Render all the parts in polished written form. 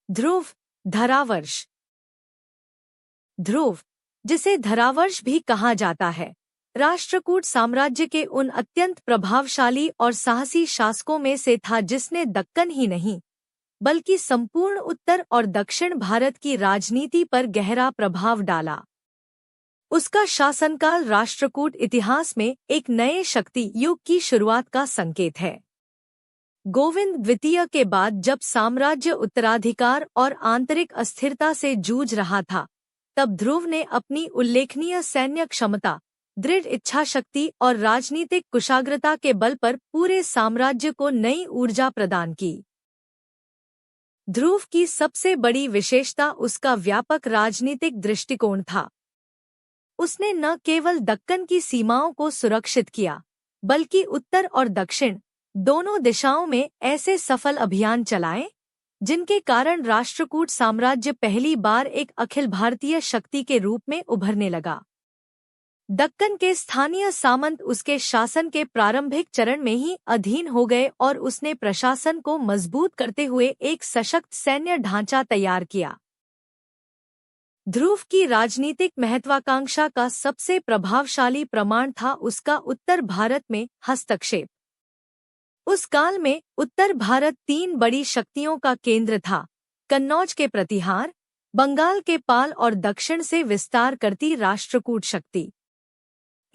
ध्रुव, धरावर्ष। ध्रुव, जिसे धरावर्ष भी कहा जाता है, राष्ट्रकूट साम्राज्य के उन अत्यंत प्रभावशाली और साहसी शासकों में से था जिसने दक्कन ही नहीं बल्कि संपूर्ण उत्तर और दक्षिण भारत की राजनीति पर गहरा प्रभाव डाला। उसका शासनकाल राष्ट्रकूट इतिहास में एक नए शक्ति युग की शुरुआत का संकेत है। गोविंद द्वितीय के बाद जब साम्राज्य उत्तराधिकार और आंतरिक अस्थिरता से जूझ रहा था, तब ध्रुव ने अपनी उल्लेखनीय सैन्य क्षमता, दृढ़ इच्छाशक्ति और राजनीतिक कुशाग्रता के बल पर पूरे साम्राज्य को नई ऊर्जा प्रदान की। ध्रुव की सबसे बड़ी विशेषता उसका व्यापक राजनीतिक दृष्टिकोण था। उसने न केवल दक्कन की सीमाओं को सुरक्षित किया, बल्कि उत्तर और दक्षिण दोनों दिशाओं में ऐसे सफल अभियान चलाए जिनके कारण राष्ट्रकूट साम्राज्य पहली बार एक अखिल भारतीय शक्ति के रूप में उभरने लगा। दक्कन के स्थानीय सामंत उसके शासन के प्रारंभिक चरण में ही अधीन हो गए और उसने प्रशासन को मजबूत करते हुए एक सशक्त सैन्य ढांचा तैयार किया। ध्रुव की राजनीतिक महत्वाकांक्षा का सबसे प्रभावशाली प्रमाण था उसका उत्तर भारत में हस्तक्षेप। उस काल में उत्तर भारत 3 बड़ी शक्तियों का केंद्र था: कन्नौज के प्रतिहार, बंगाल के पाल और दक्षिण से विस्तार करती राष्ट्रकूट शक्ति।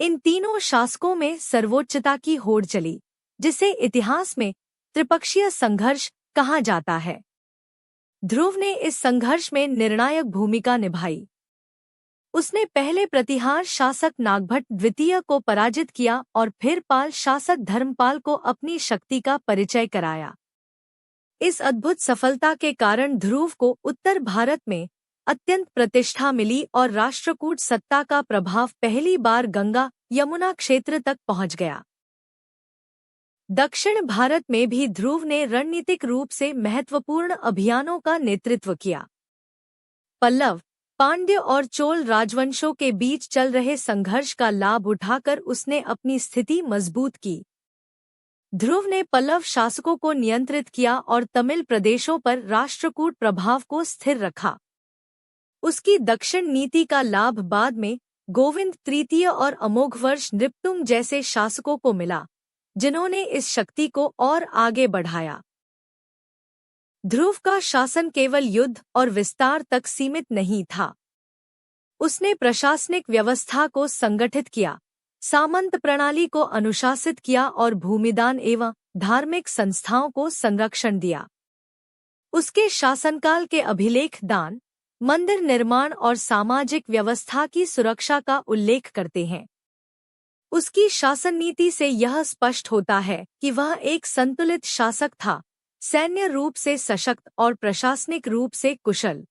इन तीनों शासकों में सर्वोच्चता की होड़ चली, जिसे इतिहास में त्रिपक्षीय संघर्ष कहा जाता है। ध्रुव ने इस संघर्ष में निर्णायक भूमिका निभाई। उसने पहले प्रतिहार शासक नागभट्ट द्वितीय को पराजित किया और फिर पाल शासक धर्मपाल को अपनी शक्ति का परिचय कराया। इस अद्भुत सफलता के कारण ध्रुव को उत्तर भारत में अत्यंत प्रतिष्ठा मिली और राष्ट्रकूट सत्ता का प्रभाव पहली बार गंगा यमुना क्षेत्र तक पहुंच गया। दक्षिण भारत में भी ध्रुव ने रणनीतिक रूप से महत्वपूर्ण अभियानों का नेतृत्व किया। पल्लव, पांड्य और चोल राजवंशों के बीच चल रहे संघर्ष का लाभ उठाकर उसने अपनी स्थिति मजबूत की। ध्रुव ने पल्लव शासकों को नियंत्रित किया और तमिल प्रदेशों पर राष्ट्रकूट प्रभाव को स्थिर रखा। उसकी दक्षिण नीति का लाभ बाद में गोविंद तृतीय और अमोघवर्ष नृपतुंग जैसे शासकों को मिला, जिन्होंने इस शक्ति को और आगे बढ़ाया। ध्रुव का शासन केवल युद्ध और विस्तार तक सीमित नहीं था। उसने प्रशासनिक व्यवस्था को संगठित किया, सामंत प्रणाली को अनुशासित किया और भूमिदान एवं धार्मिक संस्थाओं को संरक्षण दिया। उसके शासनकाल के अभिलेख दान, मंदिर निर्माण और सामाजिक व्यवस्था की सुरक्षा का उल्लेख करते हैं। उसकी शासन नीति से यह स्पष्ट होता है कि वह एक संतुलित शासक था, सैन्य रूप से सशक्त और प्रशासनिक रूप से कुशल।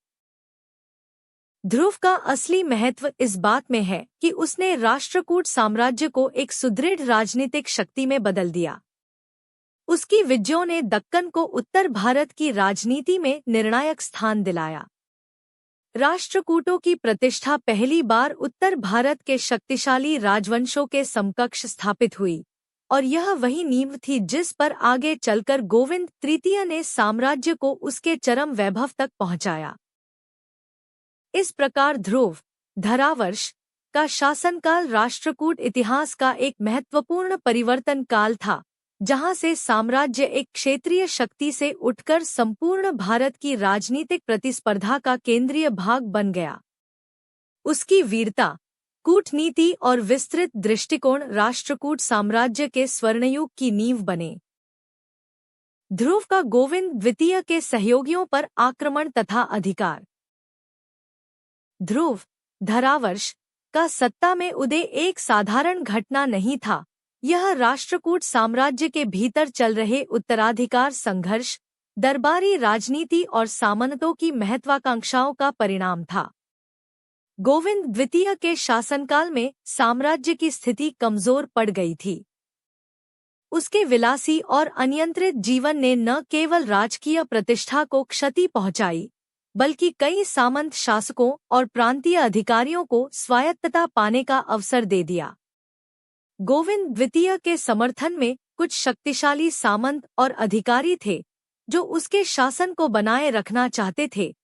ध्रुव का असली महत्व इस बात में है कि उसने राष्ट्रकूट साम्राज्य को एक सुदृढ़ राजनीतिक शक्ति में बदल दिया। उसकी विजयों ने दक्कन को उत्तर भारत की राजनीति में निर्णायक स्थान दिलाया। राष्ट्रकूटों की प्रतिष्ठा पहली बार उत्तर भारत के शक्तिशाली राजवंशों के समकक्ष स्थापित हुई, और यह वही नींव थी जिस पर आगे चलकर गोविंद तृतीय ने साम्राज्य को उसके चरम वैभव तक पहुंचाया। इस प्रकार ध्रुव, धरावर्ष का शासनकाल राष्ट्रकूट इतिहास का एक महत्वपूर्ण परिवर्तन काल था, जहां से साम्राज्य एक क्षेत्रीय शक्ति से उठकर संपूर्ण भारत की राजनीतिक प्रतिस्पर्धा का केंद्रीय भाग बन गया। उसकी वीरता, कूटनीति और विस्तृत दृष्टिकोण राष्ट्रकूट साम्राज्य के स्वर्णयुग की नींव बने। ध्रुव का गोविंद द्वितीय के सहयोगियों पर आक्रमण तथा अधिकार। ध्रुव, धरावर्ष का सत्ता में उदय एक साधारण घटना नहीं था। यह राष्ट्रकूट साम्राज्य के भीतर चल रहे उत्तराधिकार संघर्ष, दरबारी राजनीति और सामंतों की महत्वाकांक्षाओं का परिणाम था। गोविंद द्वितीय के शासनकाल में साम्राज्य की स्थिति कमजोर पड़ गई थी। उसके विलासी और अनियंत्रित जीवन ने न केवल राजकीय प्रतिष्ठा को क्षति पहुंचाई, बल्कि कई सामंत शासकों और प्रांतीय अधिकारियों को स्वायत्तता पाने का अवसर दे दिया। गोविंद द्वितीय के समर्थन में कुछ शक्तिशाली सामंत और अधिकारी थे, जो उसके शासन को बनाए रखना चाहते थे,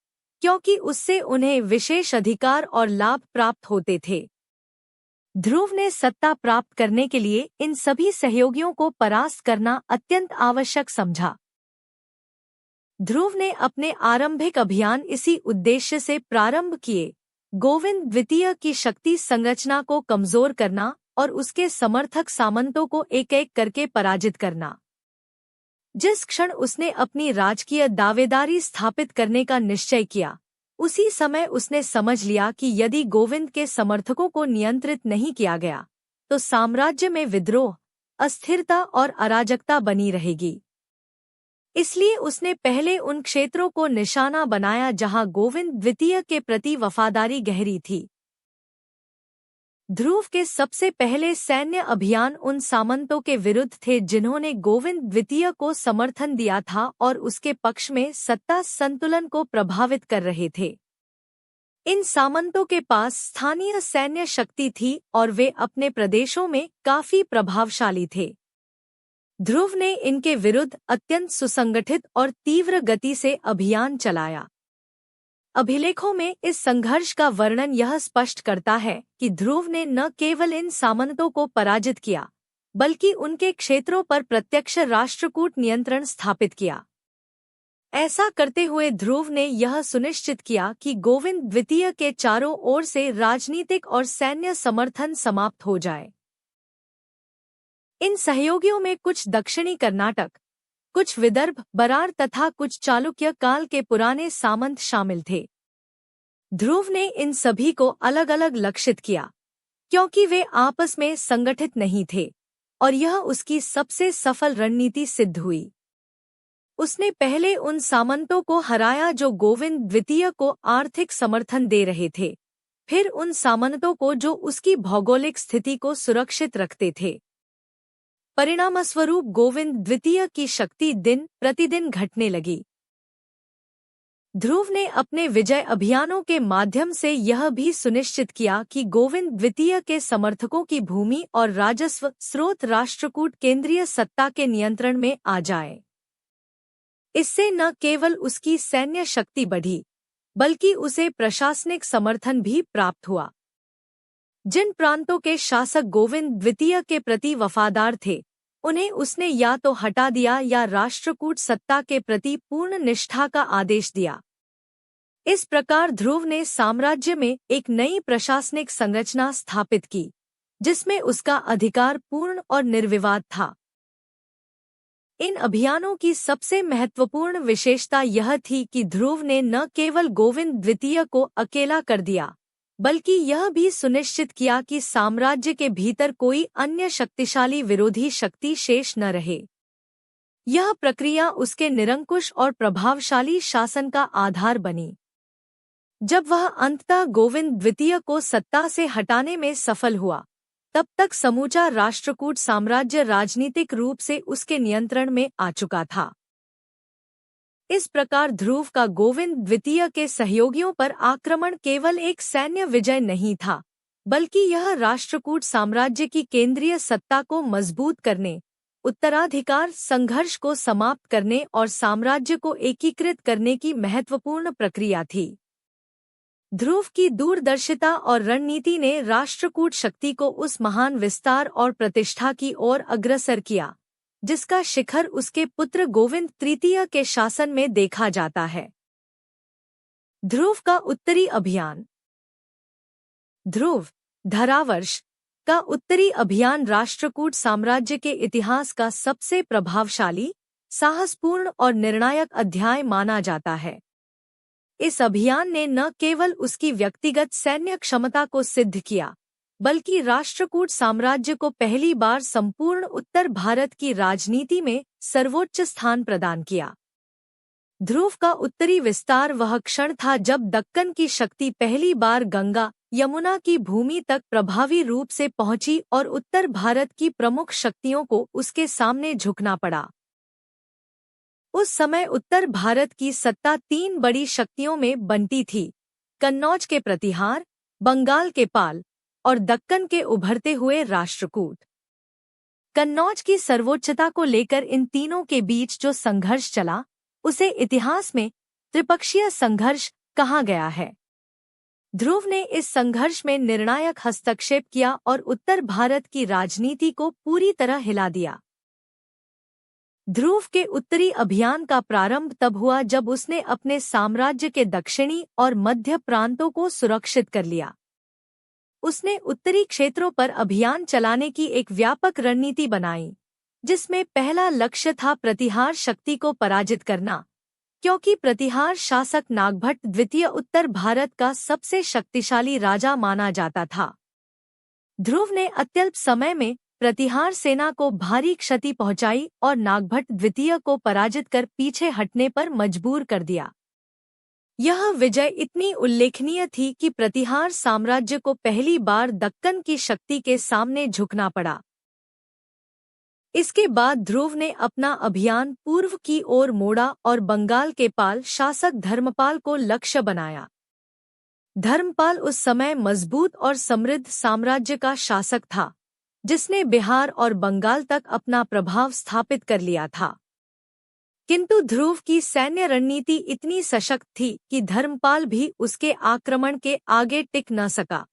क्योंकि उससे उन्हें विशेष अधिकार और लाभ प्राप्त होते थे। ध्रुव ने सत्ता प्राप्त करने के लिए इन सभी सहयोगियों को परास्त करना अत्यंत आवश्यक समझा। ध्रुव ने अपने आरंभिक अभियान इसी उद्देश्य से प्रारंभ किए, गोविंद द्वितीय की शक्ति संरचना को कमजोर करना और उसके समर्थक सामंतों को एक एक करके पराजित करना। जिस क्षण उसने अपनी राजकीय दावेदारी स्थापित करने का निश्चय किया, उसी समय उसने समझ लिया कि यदि गोविंद के समर्थकों को नियंत्रित नहीं किया गया, तो साम्राज्य में विद्रोह, अस्थिरता और अराजकता बनी रहेगी। इसलिए उसने पहले उन क्षेत्रों को निशाना बनाया जहां गोविंद द्वितीय के प्रति वफादारी गहरी थी। ध्रुव के सबसे पहले सैन्य अभियान उन सामंतों के विरुद्ध थे जिन्होंने गोविंद द्वितीय को समर्थन दिया था और उसके पक्ष में सत्ता संतुलन को प्रभावित कर रहे थे। इन सामंतों के पास स्थानीय सैन्य शक्ति थी और वे अपने प्रदेशों में काफी प्रभावशाली थे। ध्रुव ने इनके विरुद्ध अत्यंत सुसंगठित और तीव्र गति से अभियान चलाया। अभिलेखों में इस संघर्ष का वर्णन यह स्पष्ट करता है कि ध्रुव ने न केवल इन सामंतों को पराजित किया, बल्कि उनके क्षेत्रों पर प्रत्यक्ष राष्ट्रकूट नियंत्रण स्थापित किया। ऐसा करते हुए ध्रुव ने यह सुनिश्चित किया कि गोविंद द्वितीय के चारों ओर से राजनीतिक और सैन्य समर्थन समाप्त हो जाए। इन सहयोगियों में कुछ दक्षिणी कर्नाटक, कुछ विदर्भ, बरार तथा कुछ चालुक्य काल के पुराने सामंत शामिल थे। ध्रुव ने इन सभी को अलग अलग लक्षित किया, क्योंकि वे आपस में संगठित नहीं थे, और यह उसकी सबसे सफल रणनीति सिद्ध हुई। उसने पहले उन सामंतों को हराया जो गोविंद द्वितीय को आर्थिक समर्थन दे रहे थे, फिर उन सामंतों को जो उसकी भौगोलिक स्थिति को सुरक्षित रखते थे। परिणामस्वरूप गोविंद द्वितीय की शक्ति दिन प्रतिदिन घटने लगी। ध्रुव ने अपने विजय अभियानों के माध्यम से यह भी सुनिश्चित किया कि गोविंद द्वितीय के समर्थकों की भूमि और राजस्व स्रोत राष्ट्रकूट केंद्रीय सत्ता के नियंत्रण में आ जाए। इससे न केवल उसकी सैन्य शक्ति बढ़ी, बल्कि उसे प्रशासनिक समर्थन भी प्राप्त हुआ। जिन प्रांतों के शासक गोविंद द्वितीय के प्रति वफादार थे, उन्हें उसने या तो हटा दिया या राष्ट्रकूट सत्ता के प्रति पूर्ण निष्ठा का आदेश दिया। इस प्रकार ध्रुव ने साम्राज्य में एक नई प्रशासनिक संरचना स्थापित की, जिसमें उसका अधिकार पूर्ण और निर्विवाद था। इन अभियानों की सबसे महत्वपूर्ण विशेषता यह थी कि ध्रुव ने न केवल गोविंद द्वितीय को अकेला कर दिया, बल्कि यह भी सुनिश्चित किया कि साम्राज्य के भीतर कोई अन्य शक्तिशाली विरोधी शक्ति शेष न रहे। यह प्रक्रिया उसके निरंकुश और प्रभावशाली शासन का आधार बनी। जब वह अंततः गोविंद द्वितीय को सत्ता से हटाने में सफल हुआ, तब तक समूचा राष्ट्रकूट साम्राज्य राजनीतिक रूप से उसके नियंत्रण में आ चुका था। इस प्रकार ध्रुव का गोविंद द्वितीय के सहयोगियों पर आक्रमण केवल एक सैन्य विजय नहीं था, बल्कि यह राष्ट्रकूट साम्राज्य की केंद्रीय सत्ता को मजबूत करने, उत्तराधिकार संघर्ष को समाप्त करने और साम्राज्य को एकीकृत करने की महत्वपूर्ण प्रक्रिया थी। ध्रुव की दूरदर्शिता और रणनीति ने राष्ट्रकूट शक्ति को उस महान विस्तार और प्रतिष्ठा की ओर अग्रसर किया, जिसका शिखर उसके पुत्र गोविंद तृतीय के शासन में देखा जाता है। ध्रुव का उत्तरी अभियान। ध्रुव धरावर्ष का उत्तरी अभियान राष्ट्रकूट साम्राज्य के इतिहास का सबसे प्रभावशाली, साहसपूर्ण और निर्णायक अध्याय माना जाता है। इस अभियान ने न केवल उसकी व्यक्तिगत सैन्य क्षमता को सिद्ध किया, बल्कि राष्ट्रकूट साम्राज्य को पहली बार संपूर्ण उत्तर भारत की राजनीति में सर्वोच्च स्थान प्रदान किया। ध्रुव का उत्तरी विस्तार वह क्षण था जब दक्कन की शक्ति पहली बार गंगा यमुना की भूमि तक प्रभावी रूप से पहुंची और उत्तर भारत की प्रमुख शक्तियों को उसके सामने झुकना पड़ा। उस समय उत्तर भारत की सत्ता तीन बड़ी शक्तियों में बंटी थी: कन्नौज के प्रतिहार, बंगाल के पाल और दक्कन के उभरते हुए राष्ट्रकूट। कन्नौज की सर्वोच्चता को लेकर इन तीनों के बीच जो संघर्ष चला, उसे इतिहास में त्रिपक्षीय संघर्ष कहा गया है। ध्रुव ने इस संघर्ष में निर्णायक हस्तक्षेप किया और उत्तर भारत की राजनीति को पूरी तरह हिला दिया। ध्रुव के उत्तरी अभियान का प्रारंभ तब हुआ जब उसने अपने साम्राज्य के दक्षिणी और मध्य प्रांतों को सुरक्षित कर लिया। उसने उत्तरी क्षेत्रों पर अभियान चलाने की एक व्यापक रणनीति बनाई, जिसमें पहला लक्ष्य था प्रतिहार शक्ति को पराजित करना, क्योंकि प्रतिहार शासक नागभट्ट द्वितीय उत्तर भारत का सबसे शक्तिशाली राजा माना जाता था। ध्रुव ने अत्यल्प समय में प्रतिहार सेना को भारी क्षति पहुंचाई और नागभट्ट द्वितीय को पराजित कर पीछे हटने पर मजबूर कर दिया। यह विजय इतनी उल्लेखनीय थी कि प्रतिहार साम्राज्य को पहली बार दक्कन की शक्ति के सामने झुकना पड़ा। इसके बाद ध्रुव ने अपना अभियान पूर्व की ओर मोड़ा और बंगाल के पाल शासक धर्मपाल को लक्ष्य बनाया। धर्मपाल उस समय मजबूत और समृद्ध साम्राज्य का शासक था, जिसने बिहार और बंगाल तक अपना प्रभाव स्थापित कर लिया था। किंतु ध्रुव की सैन्य रणनीति इतनी सशक्त थी कि धर्मपाल भी उसके आक्रमण के आगे टिक न सका।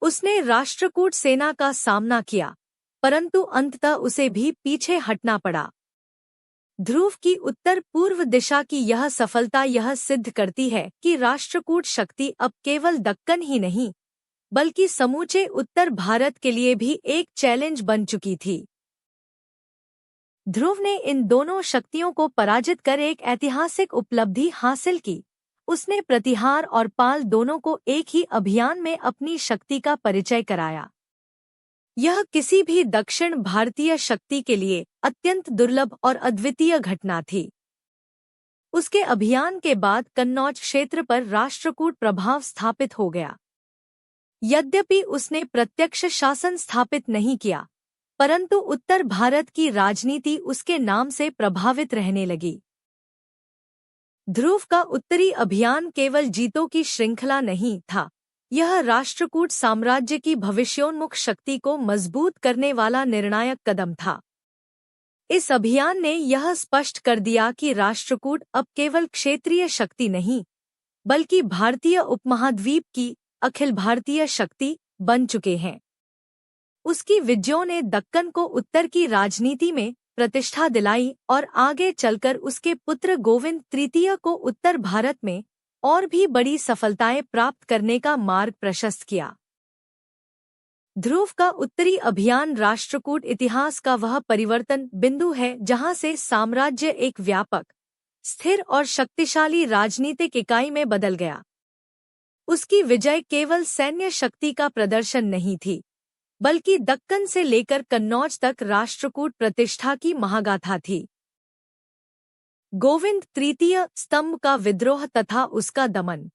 उसने राष्ट्रकूट सेना का सामना किया, परंतु अंततः उसे भी पीछे हटना पड़ा। ध्रुव की उत्तर पूर्व दिशा की यह सफलता यह सिद्ध करती है कि राष्ट्रकूट शक्ति अब केवल दक्कन ही नहीं, बल्कि समूचे उत्तर भारत के लिए भी एक चैलेंज बन चुकी थी। ध्रुव ने इन दोनों शक्तियों को पराजित कर एक ऐतिहासिक उपलब्धि हासिल की। उसने प्रतिहार और पाल दोनों को एक ही अभियान में अपनी शक्ति का परिचय कराया। यह किसी भी दक्षिण भारतीय शक्ति के लिए अत्यंत दुर्लभ और अद्वितीय घटना थी। उसके अभियान के बाद कन्नौज क्षेत्र पर राष्ट्रकूट प्रभाव स्थापित हो गया। यद्यपि उसने प्रत्यक्ष शासन स्थापित नहीं किया, परंतु उत्तर भारत की राजनीति उसके नाम से प्रभावित रहने लगी। ध्रुव का उत्तरी अभियान केवल जीतों की श्रृंखला नहीं था, यह राष्ट्रकूट साम्राज्य की भविष्योन्मुख शक्ति को मजबूत करने वाला निर्णायक कदम था। इस अभियान ने यह स्पष्ट कर दिया कि राष्ट्रकूट अब केवल क्षेत्रीय शक्ति नहीं, बल्कि भारतीय उपमहाद्वीप की अखिल भारतीय शक्ति बन चुके हैं। उसकी विजयों ने दक्कन को उत्तर की राजनीति में प्रतिष्ठा दिलाई और आगे चलकर उसके पुत्र गोविंद तृतीय को उत्तर भारत में और भी बड़ी सफलताएं प्राप्त करने का मार्ग प्रशस्त किया। ध्रुव का उत्तरी अभियान राष्ट्रकूट इतिहास का वह परिवर्तन बिंदु है जहां से साम्राज्य एक व्यापक, स्थिर और शक्तिशाली राजनीतिक इकाई में बदल गया। उसकी विजय केवल सैन्य शक्ति का प्रदर्शन नहीं थी, बल्कि दक्कन से लेकर कन्नौज तक राष्ट्रकूट प्रतिष्ठा की महागाथा थी। गोविंद तृतीय स्तंभ का विद्रोह तथा उसका दमन।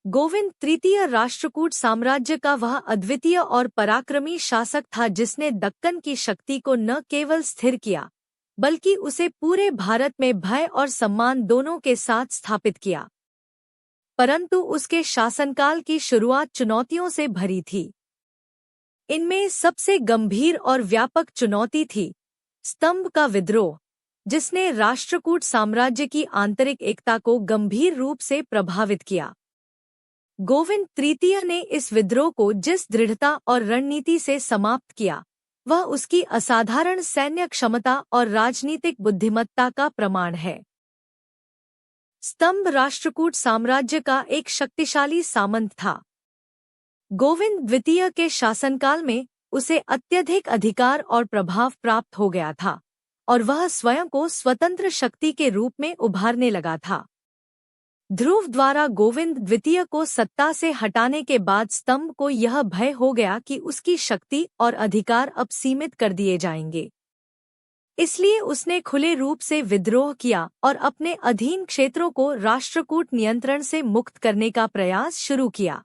गोविंद तृतीय राष्ट्रकूट साम्राज्य का वह अद्वितीय और पराक्रमी शासक था जिसने दक्कन की शक्ति को न केवल स्थिर किया, बल्कि उसे पूरे भारत में भय और सम्मान दोनों के साथ स्थापित किया। परंतु उसके शासनकाल की शुरुआत चुनौतियों से भरी थी। इनमें सबसे गंभीर और व्यापक चुनौती थी स्तंभ का विद्रोह, जिसने राष्ट्रकूट साम्राज्य की आंतरिक एकता को गंभीर रूप से प्रभावित किया। गोविंद तृतीय ने इस विद्रोह को जिस दृढ़ता और रणनीति से समाप्त किया, वह उसकी असाधारण सैन्य क्षमता और राजनीतिक बुद्धिमत्ता का प्रमाण है। स्तंभ राष्ट्रकूट साम्राज्य का एक शक्तिशाली सामंत था। गोविंद द्वितीय के शासनकाल में उसे अत्यधिक अधिकार और प्रभाव प्राप्त हो गया था और वह स्वयं को स्वतंत्र शक्ति के रूप में उभारने लगा था। ध्रुव द्वारा गोविंद द्वितीय को सत्ता से हटाने के बाद स्तंभ को यह भय हो गया कि उसकी शक्ति और अधिकार अब सीमित कर दिए जाएंगे। इसलिए उसने खुले रूप से विद्रोह किया और अपने अधीन क्षेत्रों को राष्ट्रकूट नियंत्रण से मुक्त करने का प्रयास शुरू किया।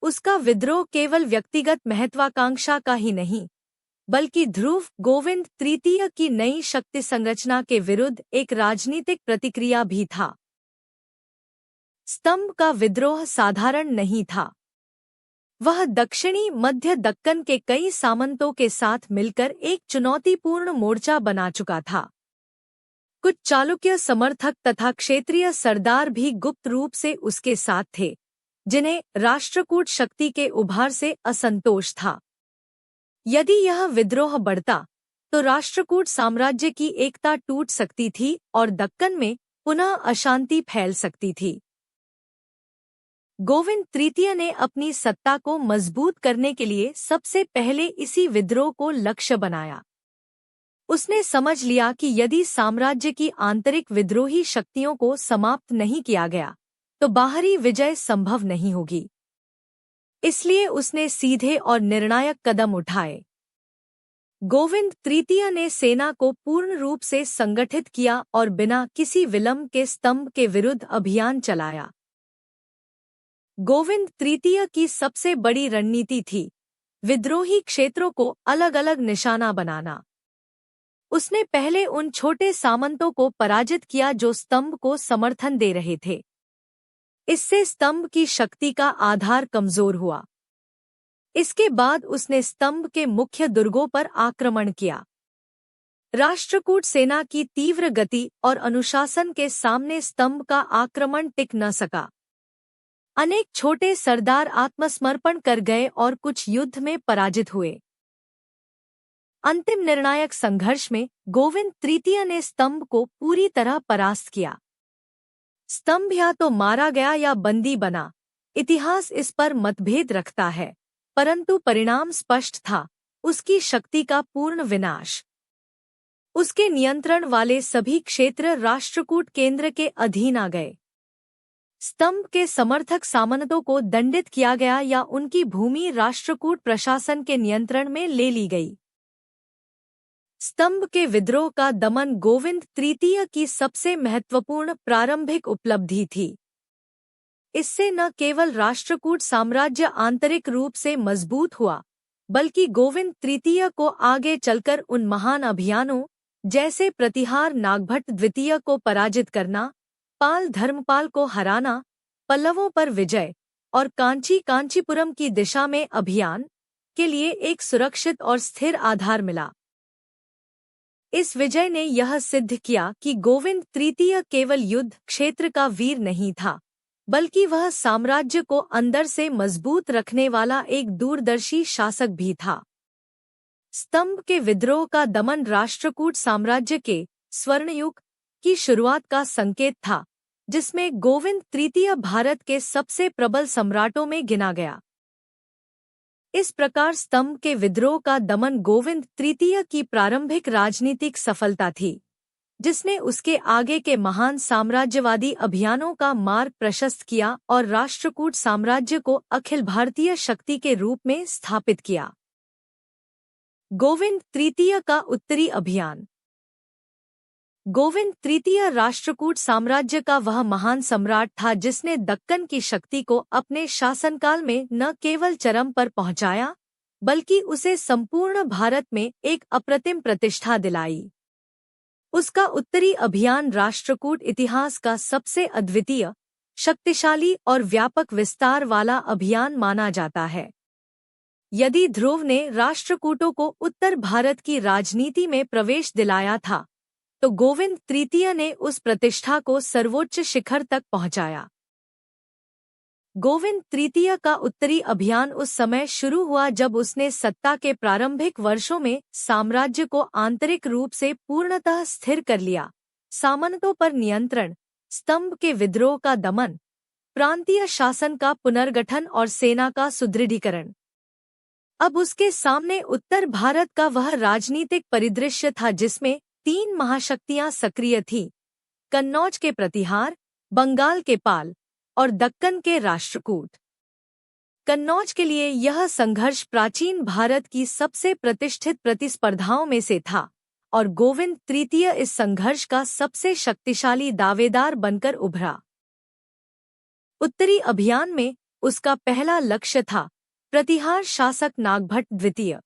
उसका विद्रोह केवल व्यक्तिगत महत्वाकांक्षा का ही नहीं, बल्कि ध्रुव गोविंद तृतीय की नई शक्ति संरचना के विरुद्ध एक राजनीतिक प्रतिक्रिया भी था। स्तंभ का विद्रोह साधारण नहीं था। वह दक्षिणी मध्य दक्कन के कई सामंतों के साथ मिलकर एक चुनौतीपूर्ण मोर्चा बना चुका था। कुछ चालुक्य समर्थक तथा क्षेत्रीय सरदार भी गुप्त रूप से उसके साथ थे, जिन्हें राष्ट्रकूट शक्ति के उभार से असंतोष था। यदि यह विद्रोह बढ़ता तो राष्ट्रकूट साम्राज्य की एकता टूट सकती थी और दक्कन में पुनः अशांति फैल सकती थी। गोविंद तृतीय ने अपनी सत्ता को मजबूत करने के लिए सबसे पहले इसी विद्रोह को लक्ष्य बनाया। उसने समझ लिया कि यदि साम्राज्य की आंतरिक विद्रोही शक्तियों को समाप्त नहीं किया गया तो बाहरी विजय संभव नहीं होगी। इसलिए उसने सीधे और निर्णायक कदम उठाए। गोविंद तृतीय ने सेना को पूर्ण रूप से संगठित किया और बिना किसी विलंब के स्तंभ के विरुद्ध अभियान चलाया। गोविंद तृतीय की सबसे बड़ी रणनीति थी विद्रोही क्षेत्रों को अलग अलग निशाना बनाना। उसने पहले उन छोटे सामंतों को पराजित किया जो स्तंभ को समर्थन दे रहे थे। इससे स्तंभ की शक्ति का आधार कमजोर हुआ। इसके बाद उसने स्तंभ के मुख्य दुर्गों पर आक्रमण किया। राष्ट्रकूट सेना की तीव्र गति और अनुशासन के सामने स्तंभ का आक्रमण टिक न सका। अनेक छोटे सरदार आत्मसमर्पण कर गए और कुछ युद्ध में पराजित हुए। अंतिम निर्णायक संघर्ष में गोविंद तृतीय ने स्तंभ को पूरी तरह परास्त किया। स्तंभ या तो मारा गया या बंदी बना। इतिहास इस पर मतभेद रखता है, परंतु परिणाम स्पष्ट था, उसकी शक्ति का पूर्ण विनाश। उसके नियंत्रण वाले सभी क्षेत्र राष्ट्रकूट केंद्र के अधीन आ गए। स्तंभ के समर्थक सामंतों को दंडित किया गया या उनकी भूमि राष्ट्रकूट प्रशासन के नियंत्रण में ले ली गई। स्तंभ के विद्रोह का दमन गोविंद तृतीय की सबसे महत्वपूर्ण प्रारंभिक उपलब्धि थी। इससे न केवल राष्ट्रकूट साम्राज्य आंतरिक रूप से मजबूत हुआ, बल्कि गोविंद तृतीय को आगे चलकर उन महान अभियानों जैसे प्रतिहार नागभट्ट द्वितीय को पराजित करना, पाल धर्मपाल को हराना, पल्लवों पर विजय और कांचीपुरम की दिशा में अभियान के लिए एक सुरक्षित और स्थिर आधार मिला। इस विजय ने यह सिद्ध किया कि गोविंद तृतीय केवल युद्ध क्षेत्र का वीर नहीं था, बल्कि वह साम्राज्य को अंदर से मजबूत रखने वाला एक दूरदर्शी शासक भी था। स्तंभ के विद्रोह का दमन राष्ट्रकूट साम्राज्य के स्वर्णयुग की शुरुआत का संकेत था, जिसमें गोविंद तृतीय भारत के सबसे प्रबल सम्राटों में गिना गया। इस प्रकार स्तंभ के विद्रोह का दमन गोविंद तृतीय की प्रारंभिक राजनीतिक सफलता थी, जिसने उसके आगे के महान साम्राज्यवादी अभियानों का मार्ग प्रशस्त किया और राष्ट्रकूट साम्राज्य को अखिल भारतीय शक्ति के रूप में स्थापित किया। गोविंद तृतीय का उत्तरी अभियान। गोविंद तृतीय राष्ट्रकूट साम्राज्य का वह महान सम्राट था जिसने दक्कन की शक्ति को अपने शासनकाल में न केवल चरम पर पहुंचाया, बल्कि उसे संपूर्ण भारत में एक अप्रतिम प्रतिष्ठा दिलाई। उसका उत्तरी अभियान राष्ट्रकूट इतिहास का सबसे अद्वितीय, शक्तिशाली और व्यापक विस्तार वाला अभियान माना जाता है। यदि ध्रुव ने राष्ट्रकूटों को उत्तर भारत की राजनीति में प्रवेश दिलाया था, तो गोविंद तृतीय ने उस प्रतिष्ठा को सर्वोच्च शिखर तक पहुंचाया। गोविंद तृतीय का उत्तरी अभियान उस समय शुरू हुआ जब उसने सत्ता के प्रारंभिक वर्षों में साम्राज्य को आंतरिक रूप से पूर्णतः स्थिर कर लिया। सामंतों पर नियंत्रण, स्तंभ के विद्रोह का दमन, प्रांतीय शासन का पुनर्गठन और सेना का सुदृढ़ीकरण। अब उसके सामने उत्तर भारत का वह राजनीतिक परिदृश्य था जिसमें 3 महाशक्तियां सक्रिय थीं: कन्नौज के प्रतिहार, बंगाल के पाल और दक्कन के राष्ट्रकूट। कन्नौज के लिए यह संघर्ष प्राचीन भारत की सबसे प्रतिष्ठित प्रतिस्पर्धाओं में से था और गोविंद तृतीय इस संघर्ष का सबसे शक्तिशाली दावेदार बनकर उभरा। उत्तरी अभियान में उसका पहला लक्ष्य था प्रतिहार शासक नागभट्ट द्वितीय।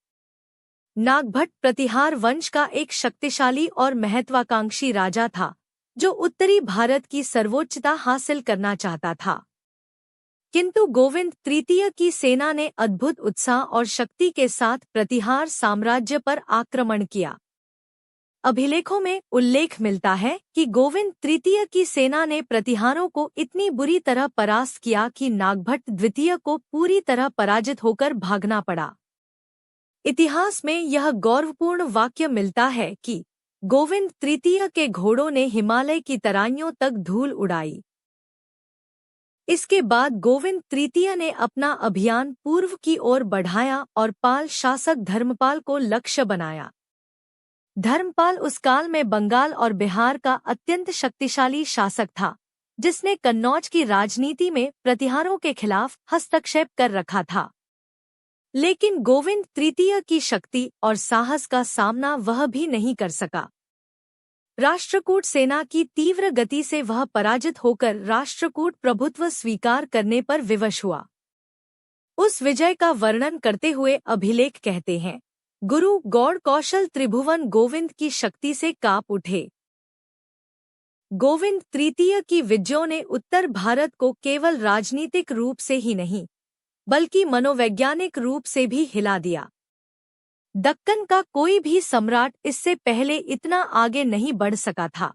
नागभट्ट प्रतिहार वंश का एक शक्तिशाली और महत्वाकांक्षी राजा था जो उत्तरी भारत की सर्वोच्चता हासिल करना चाहता था। किंतु गोविंद तृतीय की सेना ने अद्भुत उत्साह और शक्ति के साथ प्रतिहार साम्राज्य पर आक्रमण किया। अभिलेखों में उल्लेख मिलता है कि गोविंद तृतीय की सेना ने प्रतिहारों को इतनी बुरी तरह परास्त किया कि नागभट्ट द्वितीय को पूरी तरह पराजित होकर भागना पड़ा। इतिहास में यह गौरवपूर्ण वाक्य मिलता है कि गोविंद तृतीय के घोड़ों ने हिमालय की तराइयों तक धूल उड़ाई। इसके बाद गोविंद तृतीय ने अपना अभियान पूर्व की ओर बढ़ाया और पाल शासक धर्मपाल को लक्ष्य बनाया। धर्मपाल उस काल में बंगाल और बिहार का अत्यंत शक्तिशाली शासक था, जिसने कन्नौज की राजनीति में प्रतिहारों के खिलाफ हस्तक्षेप कर रखा था। लेकिन गोविंद तृतीय की शक्ति और साहस का सामना वह भी नहीं कर सका। राष्ट्रकूट सेना की तीव्र गति से वह पराजित होकर राष्ट्रकूट प्रभुत्व स्वीकार करने पर विवश हुआ। उस विजय का वर्णन करते हुए अभिलेख कहते हैं, गुरु गौड़ कौशल त्रिभुवन गोविंद की शक्ति से कांप उठे। गोविंद तृतीय की विजयों ने उत्तर भारत को केवल राजनीतिक रूप से ही नहीं, बल्कि मनोवैज्ञानिक रूप से भी हिला दिया। दक्कन का कोई भी सम्राट इससे पहले इतना आगे नहीं बढ़ सका था।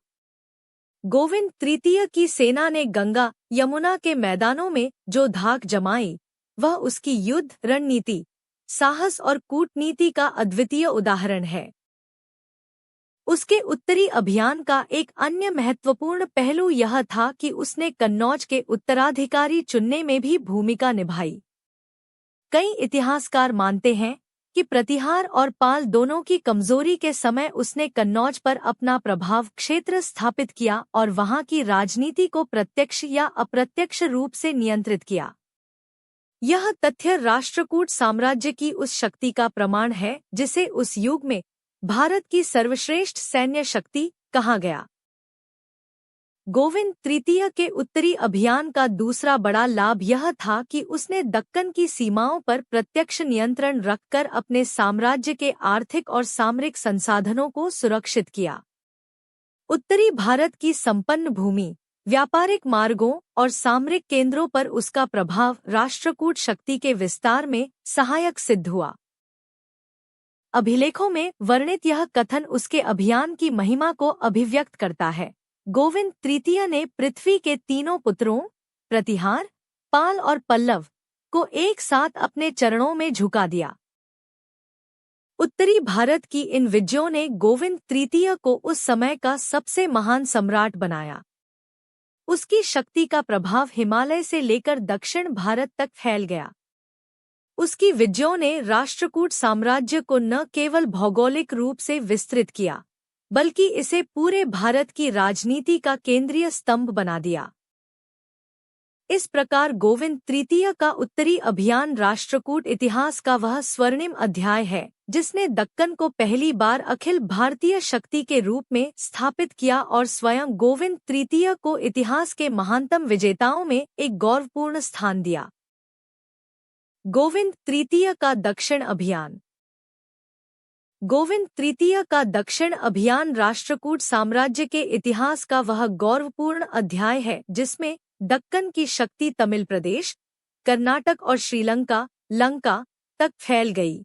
गोविंद तृतीय की सेना ने गंगा यमुना के मैदानों में जो धाक जमाई, वह उसकी युद्ध रणनीति, साहस और कूटनीति का अद्वितीय उदाहरण है। उसके उत्तरी अभियान का एक अन्य महत्वपूर्ण पहलू यह था कि उसने कन्नौज के उत्तराधिकारी चुनने में भी भूमिका निभाई। कई इतिहासकार मानते हैं कि प्रतिहार और पाल दोनों की कमजोरी के समय उसने कन्नौज पर अपना प्रभाव क्षेत्र स्थापित किया और वहां की राजनीति को प्रत्यक्ष या अप्रत्यक्ष रूप से नियंत्रित किया। यह तथ्य राष्ट्रकूट साम्राज्य की उस शक्ति का प्रमाण है जिसे उस युग में भारत की सर्वश्रेष्ठ सैन्य शक्ति कहा गया। गोविंद तृतीय के उत्तरी अभियान का दूसरा बड़ा लाभ यह था कि उसने दक्कन की सीमाओं पर प्रत्यक्ष नियंत्रण रखकर अपने साम्राज्य के आर्थिक और सामरिक संसाधनों को सुरक्षित किया। उत्तरी भारत की संपन्न भूमि, व्यापारिक मार्गों और सामरिक केंद्रों पर उसका प्रभाव राष्ट्रकूट शक्ति के विस्तार में सहायक सिद्ध हुआ। अभिलेखों में वर्णित यह कथन उसके अभियान की महिमा को अभिव्यक्त करता है। गोविंद तृतीय ने पृथ्वी के तीनों पुत्रों प्रतिहार, पाल और पल्लव को एक साथ अपने चरणों में झुका दिया। उत्तरी भारत की इन विजयों ने गोविंद तृतीय को उस समय का सबसे महान सम्राट बनाया। उसकी शक्ति का प्रभाव हिमालय से लेकर दक्षिण भारत तक फैल गया। उसकी विजयों ने राष्ट्रकूट साम्राज्य को न केवल भौगोलिक रूप से विस्तृत किया, बल्कि इसे पूरे भारत की राजनीति का केंद्रीय स्तंभ बना दिया। इस प्रकार गोविंद तृतीय का उत्तरी अभियान राष्ट्रकूट इतिहास का वह स्वर्णिम अध्याय है जिसने दक्कन को पहली बार अखिल भारतीय शक्ति के रूप में स्थापित किया और स्वयं गोविंद तृतीय को इतिहास के महानतम विजेताओं में एक गौरवपूर्ण स्थान दिया। गोविंद तृतीय का दक्षिण अभियान। गोविंद तृतीय का दक्षिण अभियान राष्ट्रकूट साम्राज्य के इतिहास का वह गौरवपूर्ण अध्याय है जिसमें दक्कन की शक्ति तमिल प्रदेश, कर्नाटक और श्रीलंका, लंका तक फैल गई।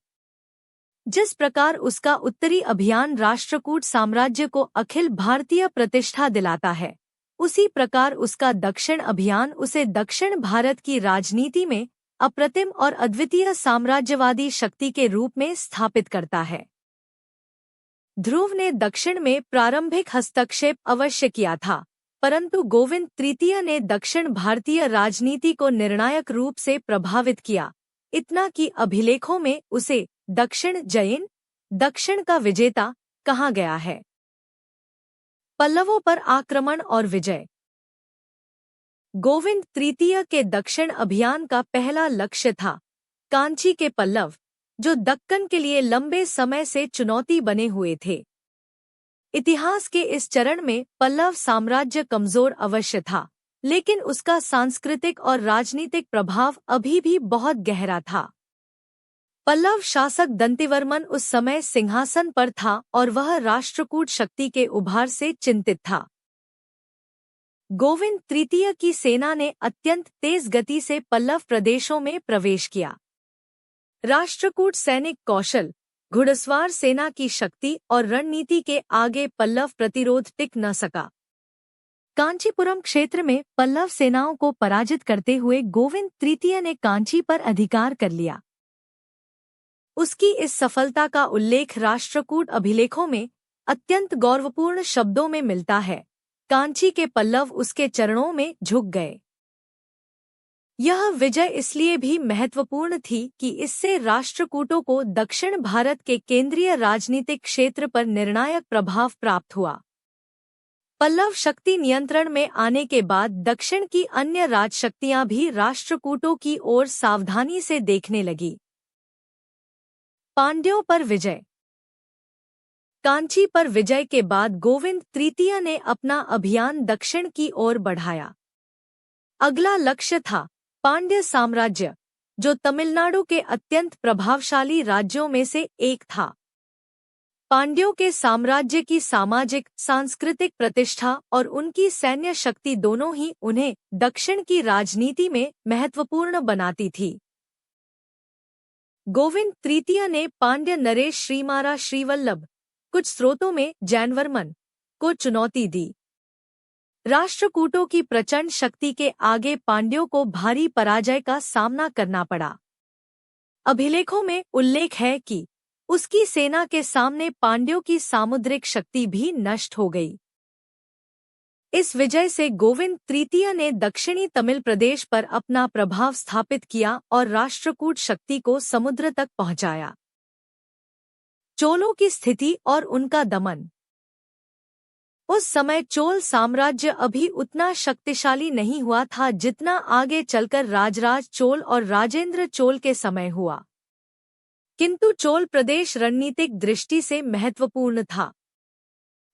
जिस प्रकार उसका उत्तरी अभियान राष्ट्रकूट साम्राज्य को अखिल भारतीय प्रतिष्ठा दिलाता है, उसी प्रकार उसका दक्षिण अभियान उसे दक्षिण भारत की राजनीति में अप्रतिम और अद्वितीय साम्राज्यवादी शक्ति के रूप में स्थापित करता है। ध्रुव ने दक्षिण में प्रारंभिक हस्तक्षेप अवश्य किया था, परंतु गोविंद तृतीय ने दक्षिण भारतीय राजनीति को निर्णायक रूप से प्रभावित किया, इतना कि अभिलेखों में उसे दक्षिण जयिन, दक्षिण का विजेता कहा गया है। पल्लवों पर आक्रमण और विजय। गोविंद तृतीय के दक्षिण अभियान का पहला लक्ष्य था कांची के पल्लव, जो दक्कन के लिए लंबे समय से चुनौती बने हुए थे। इतिहास के इस चरण में पल्लव साम्राज्य कमजोर अवश्य था, लेकिन उसका सांस्कृतिक और राजनीतिक प्रभाव अभी भी बहुत गहरा था। पल्लव शासक दंतिवर्मन उस समय सिंहासन पर था और वह राष्ट्रकूट शक्ति के उभार से चिंतित था। गोविंद तृतीय की सेना ने अत्यंत तेज गति से पल्लव प्रदेशों में प्रवेश किया। राष्ट्रकूट सैनिक कौशल, घुड़सवार सेना की शक्ति और रणनीति के आगे पल्लव प्रतिरोध टिक न सका। कांचीपुरम क्षेत्र में पल्लव सेनाओं को पराजित करते हुए गोविंद तृतीय ने कांची पर अधिकार कर लिया। उसकी इस सफलता का उल्लेख राष्ट्रकूट अभिलेखों में अत्यंत गौरवपूर्ण शब्दों में मिलता है। कांची के पल्लव उसके चरणों में झुक गए। यह विजय इसलिए भी महत्वपूर्ण थी कि इससे राष्ट्रकूटों को दक्षिण भारत के केंद्रीय राजनीतिक क्षेत्र पर निर्णायक प्रभाव प्राप्त हुआ। पल्लव शक्ति नियंत्रण में आने के बाद दक्षिण की अन्य राजशक्तियां भी राष्ट्रकूटों की ओर सावधानी से देखने लगी। पांड्यों पर विजय। कांची पर विजय के बाद गोविंद तृतीय ने अपना अभियान दक्षिण की ओर बढ़ाया। अगला लक्ष्य था पांड्य साम्राज्य, जो तमिलनाडु के अत्यंत प्रभावशाली राज्यों में से एक था। पांड्यों के साम्राज्य की सामाजिक, सांस्कृतिक प्रतिष्ठा और उनकी सैन्य शक्ति दोनों ही उन्हें दक्षिण की राजनीति में महत्वपूर्ण बनाती थी। गोविंद तृतीय ने पांड्य नरेश श्रीमारा श्रीवल्लभ, कुछ स्रोतों में जैनवर्मन, को चुनौती दी। राष्ट्रकूटों की प्रचंड शक्ति के आगे पांड्यों को भारी पराजय का सामना करना पड़ा। अभिलेखों में उल्लेख है कि उसकी सेना के सामने पांड्यों की सामुद्रिक शक्ति भी नष्ट हो गई। इस विजय से गोविंद तृतीय ने दक्षिणी तमिल प्रदेश पर अपना प्रभाव स्थापित किया और राष्ट्रकूट शक्ति को समुद्र तक पहुंचाया। चोलों की स्थिति और उनका दमन। उस समय चोल साम्राज्य अभी उतना शक्तिशाली नहीं हुआ था जितना आगे चलकर राजराज चोल और राजेंद्र चोल के समय हुआ, किंतु चोल प्रदेश रणनीतिक दृष्टि से महत्वपूर्ण था।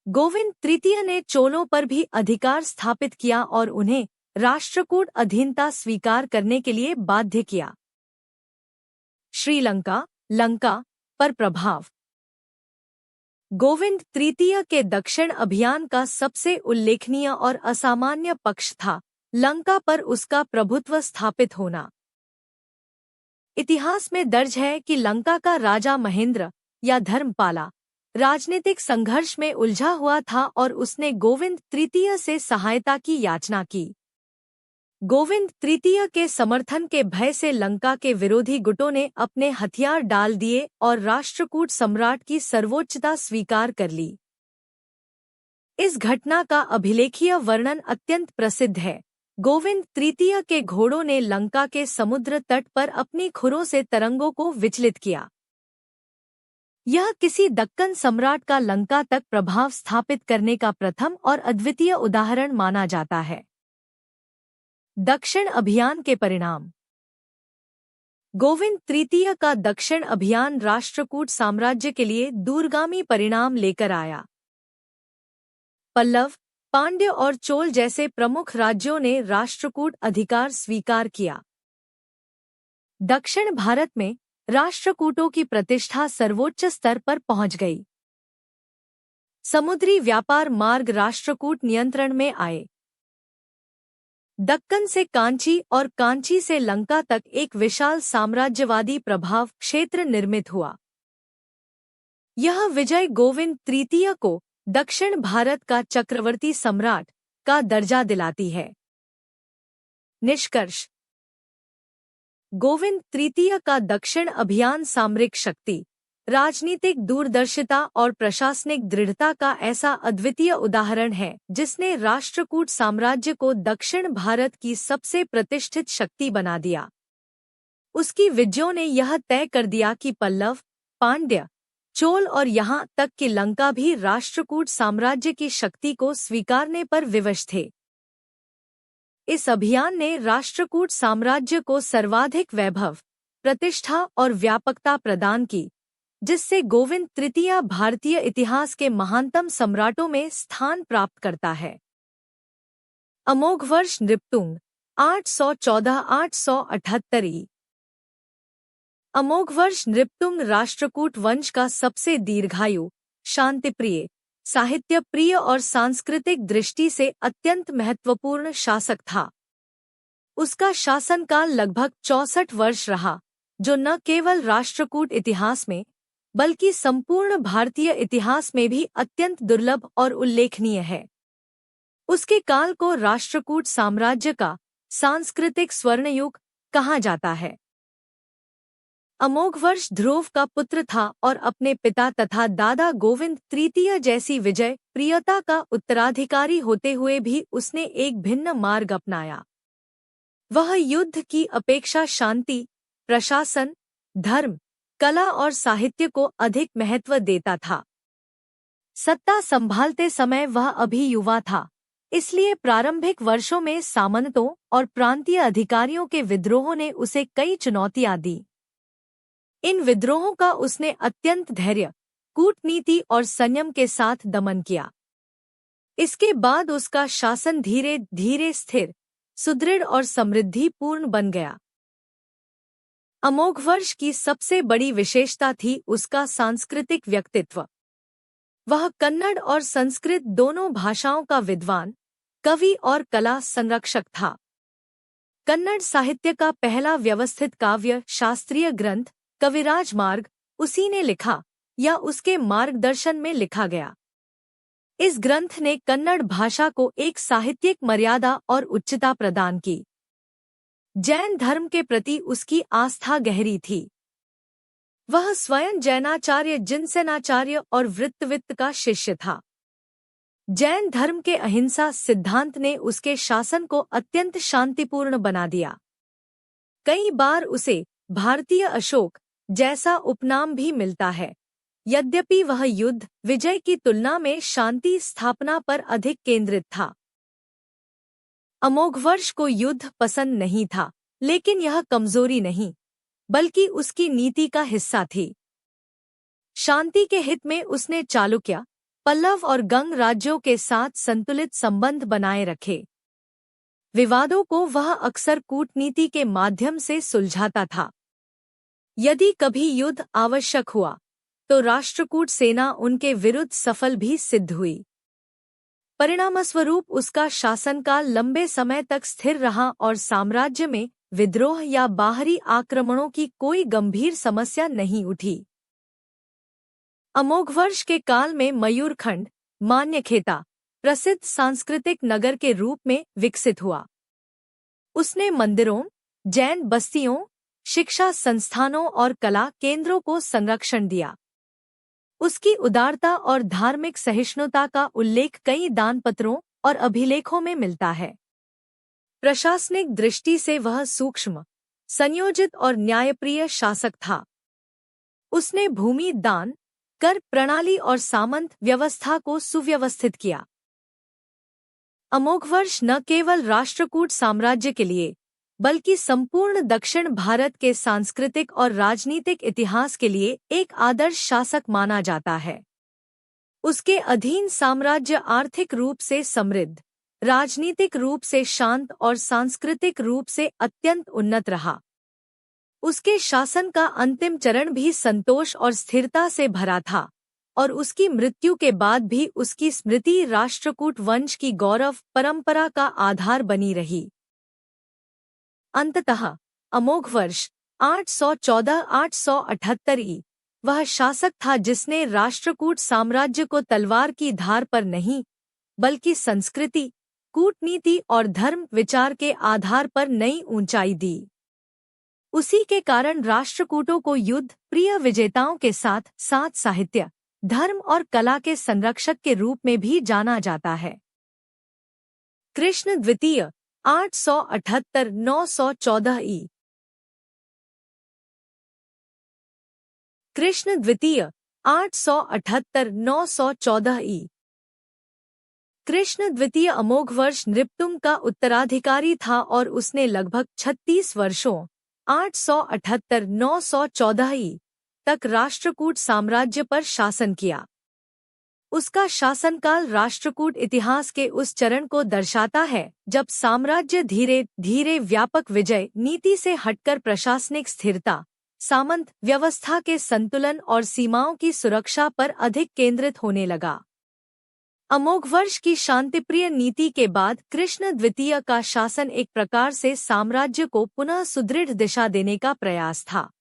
गोविंद तृतीय ने चोलों पर भी अधिकार स्थापित किया और उन्हें राष्ट्रकूट अधीनता स्वीकार करने के लिए बाध्य किया। श्रीलंका, लंका पर प्रभाव। गोविंद तृतीय के दक्षिण अभियान का सबसे उल्लेखनीय और असामान्य पक्ष था लंका पर उसका प्रभुत्व स्थापित होना। इतिहास में दर्ज है कि लंका का राजा महेंद्र या धर्मपाला राजनीतिक संघर्ष में उलझा हुआ था और उसने गोविंद तृतीय से सहायता की याचना की। गोविंद तृतीय के समर्थन के भय से लंका के विरोधी गुटों ने अपने हथियार डाल दिए और राष्ट्रकूट सम्राट की सर्वोच्चता स्वीकार कर ली। इस घटना का अभिलेखीय वर्णन अत्यंत प्रसिद्ध है। गोविंद तृतीय के घोड़ों ने लंका के समुद्र तट पर अपनी खुरों से तरंगों को विचलित किया। यह किसी दक्कन सम्राट का लंका तक प्रभाव स्थापित करने का प्रथम और अद्वितीय उदाहरण माना जाता है। दक्षिण अभियान के परिणाम। गोविंद तृतीय का दक्षिण अभियान राष्ट्रकूट साम्राज्य के लिए दूरगामी परिणाम लेकर आया। पल्लव, पांड्य और चोल जैसे प्रमुख राज्यों ने राष्ट्रकूट अधिकार स्वीकार किया। दक्षिण भारत में राष्ट्रकूटों की प्रतिष्ठा सर्वोच्च स्तर पर पहुंच गई। समुद्री व्यापार मार्ग राष्ट्रकूट नियंत्रण में आए। दक्कन से कांची और कांची से लंका तक एक विशाल साम्राज्यवादी प्रभाव क्षेत्र निर्मित हुआ। यह विजय गोविंद तृतीय को दक्षिण भारत का चक्रवर्ती सम्राट का दर्जा दिलाती है। निष्कर्ष। गोविंद तृतीय का दक्षिण अभियान सामरिक शक्ति, राजनीतिक दूरदर्शिता और प्रशासनिक दृढ़ता का ऐसा अद्वितीय उदाहरण है जिसने राष्ट्रकूट साम्राज्य को दक्षिण भारत की सबसे प्रतिष्ठित शक्ति बना दिया। उसकी विजयों ने यह तय कर दिया कि पल्लव, पांड्य, चोल और यहाँ तक कि लंका भी राष्ट्रकूट साम्राज्य की शक्ति को स्वीकारने पर विवश थे। इस अभियान ने राष्ट्रकूट साम्राज्य को सर्वाधिक वैभव, प्रतिष्ठा और व्यापकता प्रदान की, जिससे गोविंद तृतीय भारतीय इतिहास के महानतम सम्राटों में स्थान प्राप्त करता है। अमोघ वर्ष नृपतुंग 814-878। अमोघ वर्ष नृपतुंग राष्ट्रकूट वंश का सबसे दीर्घायु, शांतिप्रिय, साहित्य प्रिय और सांस्कृतिक दृष्टि से अत्यंत महत्वपूर्ण शासक था। उसका शासनकाल लगभग 64 वर्ष रहा, जो न केवल राष्ट्रकूट इतिहास में बल्कि संपूर्ण भारतीय इतिहास में भी अत्यंत दुर्लभ और उल्लेखनीय है। उसके काल को राष्ट्रकूट साम्राज्य का सांस्कृतिक स्वर्णयुग कहा जाता है। अमोघवर्ष ध्रुव का पुत्र था और अपने पिता तथा दादा गोविंद तृतीय जैसी विजय प्रियता का उत्तराधिकारी होते हुए भी उसने एक भिन्न मार्ग अपनाया। वह युद्ध की अपेक्षा शांति, प्रशासन, धर्म, कला और साहित्य को अधिक महत्व देता था। सत्ता संभालते समय वह अभी युवा था, इसलिए प्रारंभिक वर्षों में सामंतों और प्रांतीय अधिकारियों के विद्रोहों ने उसे कई चुनौतियां दी। इन विद्रोहों का उसने अत्यंत धैर्य, कूटनीति और संयम के साथ दमन किया। इसके बाद उसका शासन धीरे धीरे स्थिर, सुदृढ़ और समृद्धिपूर्ण बन गया। अमोघवर्ष की सबसे बड़ी विशेषता थी उसका सांस्कृतिक व्यक्तित्व। वह कन्नड़ और संस्कृत दोनों भाषाओं का विद्वान, कवि और कला संरक्षक था। कन्नड़ साहित्य का पहला व्यवस्थित काव्य शास्त्रीय ग्रंथ कविराज मार्ग उसी ने लिखा या उसके मार्गदर्शन में लिखा गया। इस ग्रंथ ने कन्नड़ भाषा को एक साहित्यिक मर्यादा और उच्चता प्रदान की। जैन धर्म के प्रति उसकी आस्था गहरी थी। वह स्वयं जैनाचार्य जिनसेनाचार्य और वृत्तवित्त का शिष्य था। जैन धर्म के अहिंसा सिद्धांत ने उसके शासन को अत्यंत शांतिपूर्ण बना दिया। कई बार उसे भारतीय अशोक जैसा उपनाम भी मिलता है, यद्यपि वह युद्ध विजय की तुलना में शांति स्थापना पर अधिक केंद्रित था। अमोघवर्ष को युद्ध पसंद नहीं था, लेकिन यह कमजोरी नहीं, बल्कि उसकी नीति का हिस्सा थी। शांति के हित में उसने चालुक्य, पल्लव और गंग राज्यों के साथ संतुलित संबंध बनाए रखे। विवादों को वह अक्सर कूटनीति के माध्यम से सुलझाता था। यदि कभी युद्ध आवश्यक हुआ, तो राष्ट्रकूट सेना उनके विरुद्ध सफल भी सिद्ध हुई। परिणामस्वरूप उसका शासनकाल लंबे समय तक स्थिर रहा और साम्राज्य में विद्रोह या बाहरी आक्रमणों की कोई गंभीर समस्या नहीं उठी। अमोघवर्ष के काल में मयूरखंड, मान्यखेता, प्रसिद्ध सांस्कृतिक नगर के रूप में विकसित हुआ। उसने मंदिरों, जैन बस्तियों, शिक्षा संस्थानों और कला केंद्रों को संरक्षण दिया। उसकी उदारता और धार्मिक सहिष्णुता का उल्लेख कई दानपत्रों और अभिलेखों में मिलता है। प्रशासनिक दृष्टि से वह सूक्ष्म, संयोजित और न्यायप्रिय शासक था। उसने भूमि दान, कर प्रणाली और सामंत व्यवस्था को सुव्यवस्थित किया। अमोघवर्ष न केवल राष्ट्रकूट साम्राज्य के लिए, बल्कि संपूर्ण दक्षिण भारत के सांस्कृतिक और राजनीतिक इतिहास के लिए एक आदर्श शासक माना जाता है। उसके अधीन साम्राज्य आर्थिक रूप से समृद्ध, राजनीतिक रूप से शांत और सांस्कृतिक रूप से अत्यंत उन्नत रहा। उसके शासन का अंतिम चरण भी संतोष और स्थिरता से भरा था, और उसकी मृत्यु के बाद भी उसकी स्मृति राष्ट्रकूट वंश की गौरव परंपरा का आधार बनी रही। अंततः अमोघवर्ष 814-878 ई वह शासक था जिसने राष्ट्रकूट साम्राज्य को तलवार की धार पर नहीं, बल्कि संस्कृति, कूटनीति और धर्म विचार के आधार पर नई ऊंचाई दी। उसी के कारण राष्ट्रकूटों को युद्ध प्रिय विजेताओं के साथ साथ साहित्य, धर्म और कला के संरक्षक के रूप में भी जाना जाता है। कृष्ण द्वितीय 878-914 ई कृष्ण द्वितीय 878-914 ई कृष्ण द्वितीय अमोघवर्ष नृपतुंग का उत्तराधिकारी था और उसने लगभग 36 वर्षों 878-914 ई तक राष्ट्रकूट साम्राज्य पर शासन किया। उसका शासनकाल राष्ट्रकूट इतिहास के उस चरण को दर्शाता है जब साम्राज्य धीरे धीरे व्यापक विजय नीति से हटकर प्रशासनिक स्थिरता, सामंत व्यवस्था के संतुलन और सीमाओं की सुरक्षा पर अधिक केंद्रित होने लगा। अमोघवर्ष की शांतिप्रिय नीति के बाद कृष्ण द्वितीय का शासन एक प्रकार से साम्राज्य को पुनः सुदृढ़ दिशा देने का प्रयास था।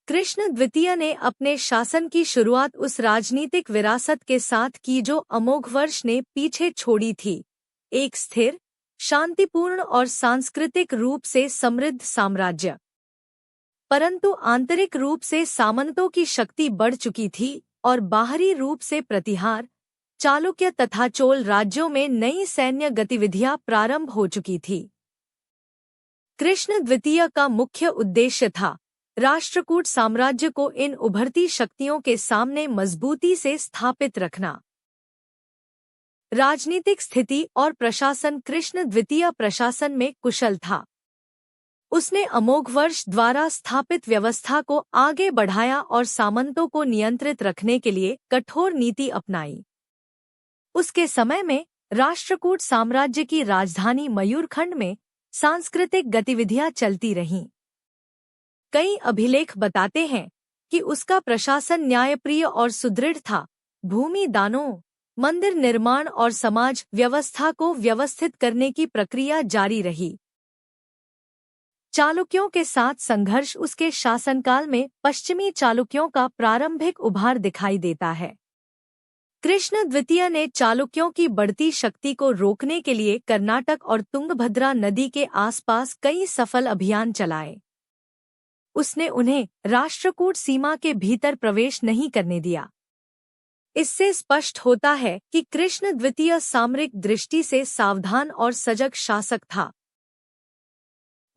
कृष्ण द्वितीय ने अपने शासन की शुरुआत उस राजनीतिक विरासत के साथ की जो अमोघवर्ष ने पीछे छोड़ी थी, एक स्थिर, शांतिपूर्ण और सांस्कृतिक रूप से समृद्ध साम्राज्य। परंतु आंतरिक रूप से सामंतों की शक्ति बढ़ चुकी थी और बाहरी रूप से प्रतिहार, चालुक्य तथा चोल राज्यों में नई सैन्य गतिविधियां प्रारंभ हो चुकी थी। कृष्ण द्वितीय का मुख्य उद्देश्य था राष्ट्रकूट साम्राज्य को इन उभरती शक्तियों के सामने मजबूती से स्थापित रखना। राजनीतिक स्थिति और प्रशासन कृष्ण द्वितीय प्रशासन में कुशल था। उसने अमोघवर्ष द्वारा स्थापित व्यवस्था को आगे बढ़ाया और सामंतों को नियंत्रित रखने के लिए कठोर नीति अपनाई। उसके समय में राष्ट्रकूट साम्राज्य की राजधानी मयूरखंड में सांस्कृतिक गतिविधियां चलती रहीं। कई अभिलेख बताते हैं कि उसका प्रशासन न्यायप्रिय और सुदृढ़ था। भूमि दानों, मंदिर निर्माण और समाज व्यवस्था को व्यवस्थित करने की प्रक्रिया जारी रही। चालुक्यों के साथ संघर्ष उसके शासनकाल में पश्चिमी चालुक्यों का प्रारंभिक उभार दिखाई देता है। कृष्ण द्वितीय ने चालुक्यों की बढ़ती शक्ति को रोकने के लिए कर्नाटक और तुंगभद्रा नदी के आसपास कई सफल अभियान चलाए। उसने उन्हें राष्ट्रकूट सीमा के भीतर प्रवेश नहीं करने दिया। इससे स्पष्ट होता है कि कृष्ण द्वितीय सामरिक दृष्टि से सावधान और सजग शासक था।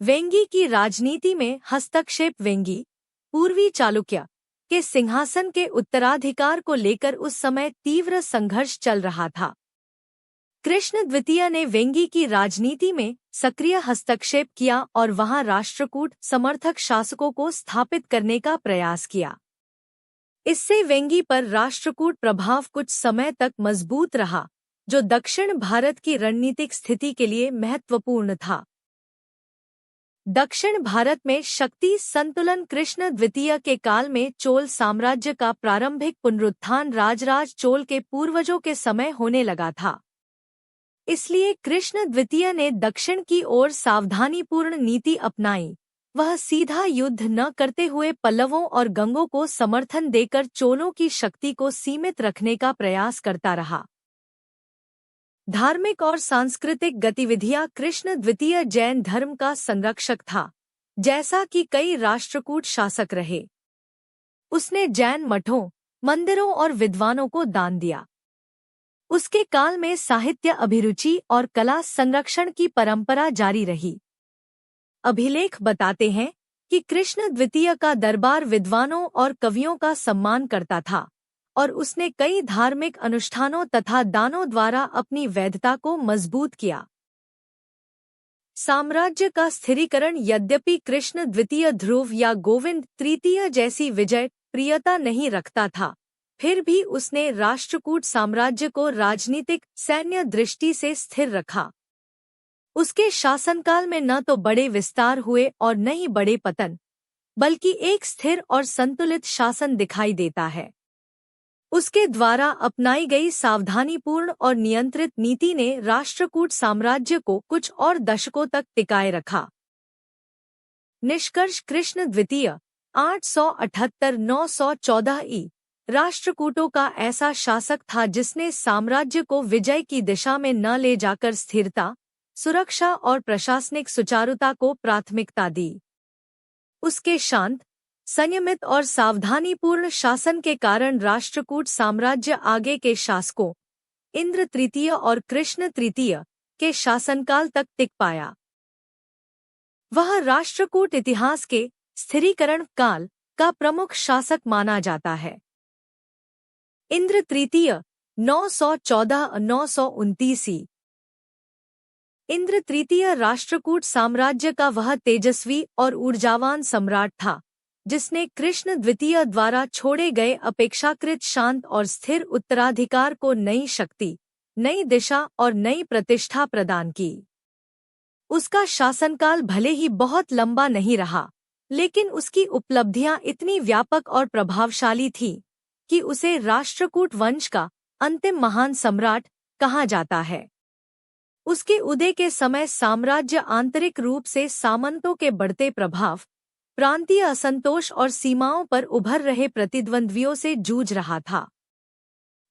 वेंगी की राजनीति में हस्तक्षेप। वेंगी, पूर्वी चालुक्य के सिंहासन के उत्तराधिकार को लेकर उस समय तीव्र संघर्ष चल रहा था। कृष्ण द्वितीय ने वेंगी की राजनीति में सक्रिय हस्तक्षेप किया और वहां राष्ट्रकूट समर्थक शासकों को स्थापित करने का प्रयास किया। इससे वेंगी पर राष्ट्रकूट प्रभाव कुछ समय तक मजबूत रहा, जो दक्षिण भारत की रणनीतिक स्थिति के लिए महत्वपूर्ण था। दक्षिण भारत में शक्ति संतुलन कृष्ण द्वितीय के काल में चोल साम्राज्य का प्रारंभिक पुनरुत्थान राजराज चोल के पूर्वजों के समय होने लगा था। इसलिए कृष्ण द्वितीय ने दक्षिण की ओर सावधानीपूर्ण नीति अपनाई। वह सीधा युद्ध न करते हुए पल्लवों और गंगों को समर्थन देकर चोलों की शक्ति को सीमित रखने का प्रयास करता रहा। धार्मिक और सांस्कृतिक गतिविधियां कृष्ण द्वितीय जैन धर्म का संरक्षक था, जैसा कि कई राष्ट्रकूट शासक रहे। उसने जैन मठों, मंदिरों और विद्वानों को दान दिया। उसके काल में साहित्य अभिरुचि और कला संरक्षण की परंपरा जारी रही। अभिलेख बताते हैं कि कृष्ण द्वितीय का दरबार विद्वानों और कवियों का सम्मान करता था और उसने कई धार्मिक अनुष्ठानों तथा दानों द्वारा अपनी वैधता को मजबूत किया। साम्राज्य का स्थिरीकरण। यद्यपि कृष्ण द्वितीय ध्रुव या गोविंद तृतीय जैसी विजय प्रियता नहीं रखता था, फिर भी उसने राष्ट्रकूट साम्राज्य को राजनीतिक सैन्य दृष्टि से स्थिर रखा। उसके शासनकाल में न तो बड़े विस्तार हुए और न ही बड़े पतन, बल्कि एक स्थिर और संतुलित शासन दिखाई देता है। उसके द्वारा अपनाई गई सावधानीपूर्ण और नियंत्रित नीति ने राष्ट्रकूट साम्राज्य को कुछ और दशकों तक टिकाए रखा। निष्कर्ष। कृष्ण द्वितीय 878-914 ई. राष्ट्रकूटों का ऐसा शासक था जिसने साम्राज्य को विजय की दिशा में न ले जाकर स्थिरता, सुरक्षा और प्रशासनिक सुचारुता को प्राथमिकता दी। उसके शांत, संयमित और सावधानीपूर्ण शासन के कारण राष्ट्रकूट साम्राज्य आगे के शासकों इंद्र तृतीय और कृष्ण तृतीय के शासनकाल तक टिक पाया। वह राष्ट्रकूट इतिहास के स्थिरीकरण काल का प्रमुख शासक माना जाता है। इंद्र तृतीय 914-929 ई. इंद्र तृतीय राष्ट्रकूट साम्राज्य का वह तेजस्वी और ऊर्जावान सम्राट था जिसने कृष्ण द्वितीय द्वारा छोड़े गए अपेक्षाकृत शांत और स्थिर उत्तराधिकार को नई शक्ति, नई दिशा और नई प्रतिष्ठा प्रदान की। उसका शासनकाल भले ही बहुत लंबा नहीं रहा, लेकिन उसकी उपलब्धियां इतनी व्यापक और प्रभावशाली थीं कि उसे राष्ट्रकूट वंश का अंतिम महान सम्राट कहा जाता है। उसके उदय के समय साम्राज्य आंतरिक रूप से सामंतों के बढ़ते प्रभाव, प्रांतीय असंतोष और सीमाओं पर उभर रहे प्रतिद्वंद्वियों से जूझ रहा था।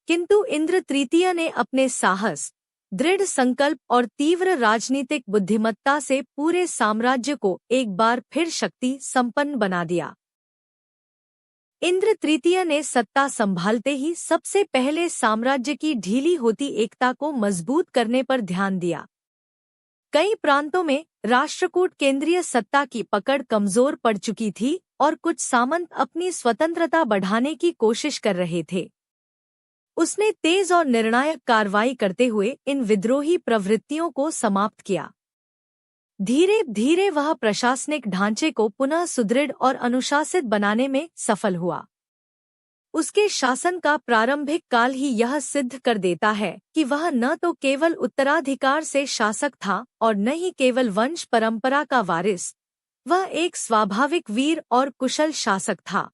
किंतु इंद्र तृतीय ने अपने साहस, दृढ़ संकल्प और तीव्र राजनीतिक बुद्धिमत्ता से पूरे साम्राज्य को एक बार फिर शक्ति संपन्न बना दिया। इंद्र तृतीय ने सत्ता संभालते ही सबसे पहले साम्राज्य की ढीली होती एकता को मजबूत करने पर ध्यान दिया। कई प्रांतों में राष्ट्रकूट केंद्रीय सत्ता की पकड़ कमजोर पड़ चुकी थी और कुछ सामंत अपनी स्वतंत्रता बढ़ाने की कोशिश कर रहे थे। उसने तेज और निर्णायक कार्रवाई करते हुए इन विद्रोही प्रवृत्तियों को समाप्त किया। धीरे धीरे वह प्रशासनिक ढांचे को पुनः सुदृढ़ और अनुशासित बनाने में सफल हुआ। उसके शासन का प्रारंभिक काल ही यह सिद्ध कर देता है कि वह न तो केवल उत्तराधिकार से शासक था और न ही केवल वंश परंपरा का वारिस, वह एक स्वाभाविक वीर और कुशल शासक था।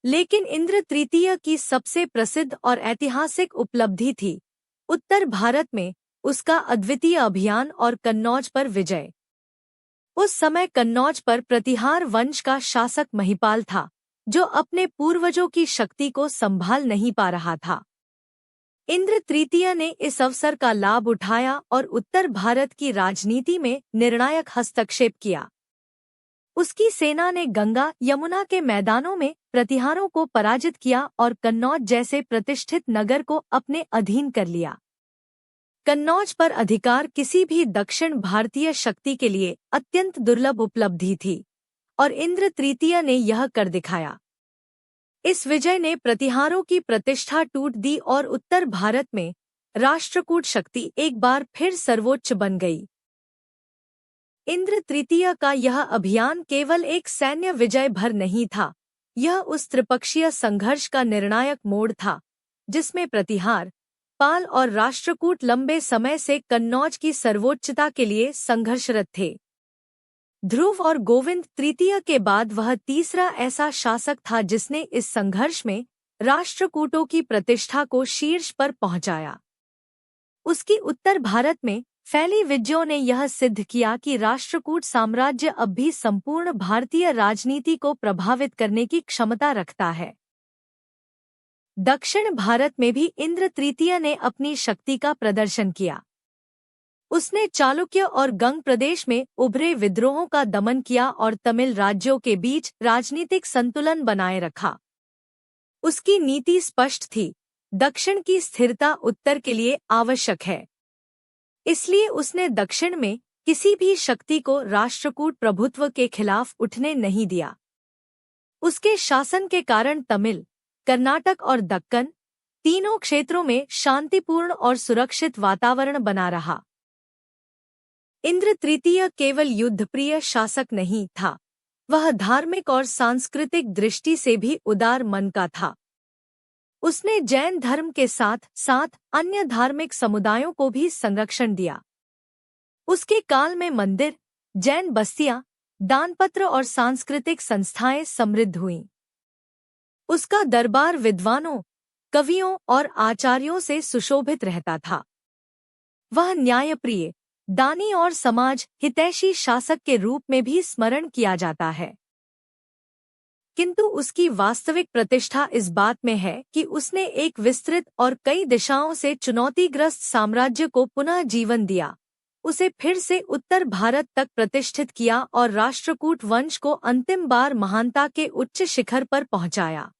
लेकिन इंद्र तृतीय की सबसे प्रसिद्ध और ऐतिहासिक उपलब्धि थी उत्तर भारत में उसका अद्वितीय अभियान और कन्नौज पर विजय। उस समय कन्नौज पर प्रतिहार वंश का शासक महिपाल था, जो अपने पूर्वजों की शक्ति को संभाल नहीं पा रहा था। इंद्र तृतीय ने इस अवसर का लाभ उठाया और उत्तर भारत की राजनीति में निर्णायक हस्तक्षेप किया। उसकी सेना ने गंगा यमुना के मैदानों में प्रतिहारों को पराजित किया और कन्नौज जैसे प्रतिष्ठित नगर को अपने अधीन कर लिया। कन्नौज पर अधिकार किसी भी दक्षिण भारतीय शक्ति के लिए अत्यंत दुर्लभ उपलब्धि थी और इंद्र तृतीय ने यह कर दिखाया। इस विजय ने प्रतिहारों की प्रतिष्ठा टूट दी और उत्तर भारत में राष्ट्रकूट शक्ति एक बार फिर सर्वोच्च बन गई। इंद्र तृतीय का यह अभियान केवल एक सैन्य विजय भर नहीं था, यह उस त्रिपक्षीय संघर्ष का निर्णायक मोड़ था जिसमें प्रतिहार, पाल और राष्ट्रकूट लंबे समय से कन्नौज की सर्वोच्चता के लिए संघर्षरत थे। ध्रुव और गोविंद तृतीय के बाद वह तीसरा ऐसा शासक था जिसने इस संघर्ष में राष्ट्रकूटों की प्रतिष्ठा को शीर्ष पर पहुंचाया। उसकी उत्तर भारत में फैली विजयों ने यह सिद्ध किया कि राष्ट्रकूट साम्राज्य अब भी संपूर्ण भारतीय राजनीति को प्रभावित करने की क्षमता रखता है। दक्षिण भारत में भी इंद्र तृतीय ने अपनी शक्ति का प्रदर्शन किया। उसने चालुक्य और गंग प्रदेश में उभरे विद्रोहों का दमन किया और तमिल राज्यों के बीच राजनीतिक संतुलन बनाए रखा। उसकी नीति स्पष्ट थी, दक्षिण की स्थिरता उत्तर के लिए आवश्यक है। इसलिए उसने दक्षिण में किसी भी शक्ति को राष्ट्रकूट प्रभुत्व के खिलाफ उठने नहीं दिया। उसके शासन के कारण तमिल, कर्नाटक और दक्कन तीनों क्षेत्रों में शांतिपूर्ण और सुरक्षित वातावरण बना रहा। इंद्र तृतीय केवल युद्धप्रिय शासक नहीं था, वह धार्मिक और सांस्कृतिक दृष्टि से भी उदार मन का था। उसने जैन धर्म के साथ साथ अन्य धार्मिक समुदायों को भी संरक्षण दिया। उसके काल में मंदिर, जैन बस्तियां, दानपत्र और सांस्कृतिक संस्थाएं समृद्ध हुईं। उसका दरबार विद्वानों, कवियों और आचार्यों से सुशोभित रहता था। वह न्यायप्रिय, दानी और समाज हितैषी शासक के रूप में भी स्मरण किया जाता है। किंतु उसकी वास्तविक प्रतिष्ठा इस बात में है कि उसने एक विस्तृत और कई दिशाओं से चुनौतीग्रस्त साम्राज्य को पुनः जीवन दिया, उसे फिर से उत्तर भारत तक प्रतिष्ठित किया और राष्ट्रकूट वंश को अंतिम बार महानता के उच्च शिखर पर पहुंचाया।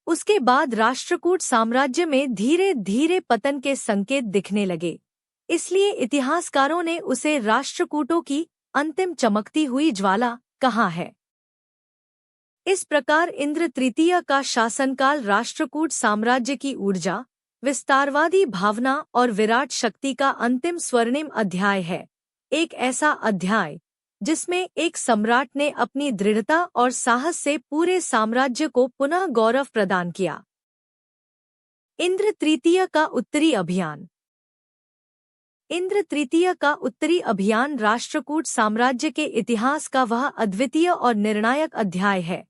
उसके बाद राष्ट्रकूट साम्राज्य में धीरे धीरे पतन के संकेत दिखने लगे, इसलिए इतिहासकारों ने उसे राष्ट्रकूटों की अंतिम चमकती हुई ज्वाला कहा है। इस प्रकार इंद्र तृतीय का शासनकाल राष्ट्रकूट साम्राज्य की ऊर्जा, विस्तारवादी भावना और विराट शक्ति का अंतिम स्वर्णिम अध्याय है, एक ऐसा अध्याय जिसमें एक सम्राट ने अपनी दृढ़ता और साहस से पूरे साम्राज्य को पुनः गौरव प्रदान किया। इंद्र तृतीय का उत्तरी अभियान। इंद्र तृतीय का उत्तरी अभियान राष्ट्रकूट साम्राज्य के इतिहास का वह अद्वितीय और निर्णायक अध्याय है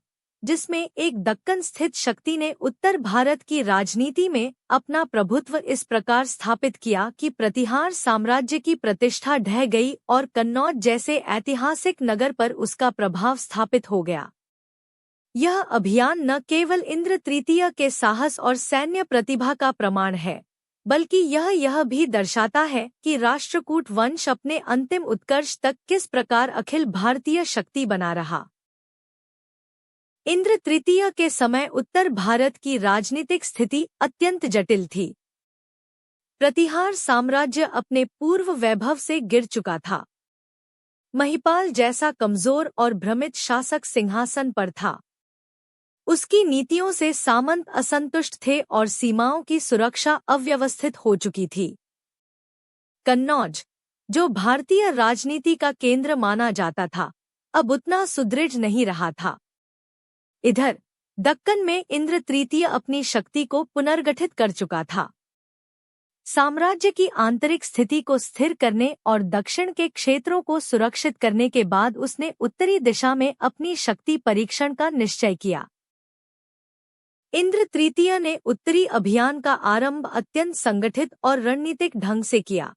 जिसमें एक दक्कन स्थित शक्ति ने उत्तर भारत की राजनीति में अपना प्रभुत्व इस प्रकार स्थापित किया कि प्रतिहार साम्राज्य की प्रतिष्ठा ढह गई और कन्नौज जैसे ऐतिहासिक नगर पर उसका प्रभाव स्थापित हो गया। यह अभियान न केवल इंद्र तृतीय के साहस और सैन्य प्रतिभा का प्रमाण है, बल्कि यह भी दर्शाता है कि राष्ट्रकूट वंश अपने अंतिम उत्कर्ष तक किस प्रकार अखिल भारतीय शक्ति बना रहा। इंद्र तृतीय के समय उत्तर भारत की राजनीतिक स्थिति अत्यंत जटिल थी। प्रतिहार साम्राज्य अपने पूर्व वैभव से गिर चुका था। महिपाल जैसा कमजोर और भ्रमित शासक सिंहासन पर था। उसकी नीतियों से सामंत असंतुष्ट थे और सीमाओं की सुरक्षा अव्यवस्थित हो चुकी थी। कन्नौज, जो भारतीय राजनीति का केंद्र माना जाता था, अब उतना सुदृढ़ नहीं रहा था। इधर दक्कन में इंद्र तृतीय अपनी शक्ति को पुनर्गठित कर चुका था। साम्राज्य की आंतरिक स्थिति को स्थिर करने और दक्षिण के क्षेत्रों को सुरक्षित करने के बाद उसने उत्तरी दिशा में अपनी शक्ति परीक्षण का निश्चय किया। इंद्र तृतीय ने उत्तरी अभियान का आरंभ अत्यंत संगठित और रणनीतिक ढंग से किया।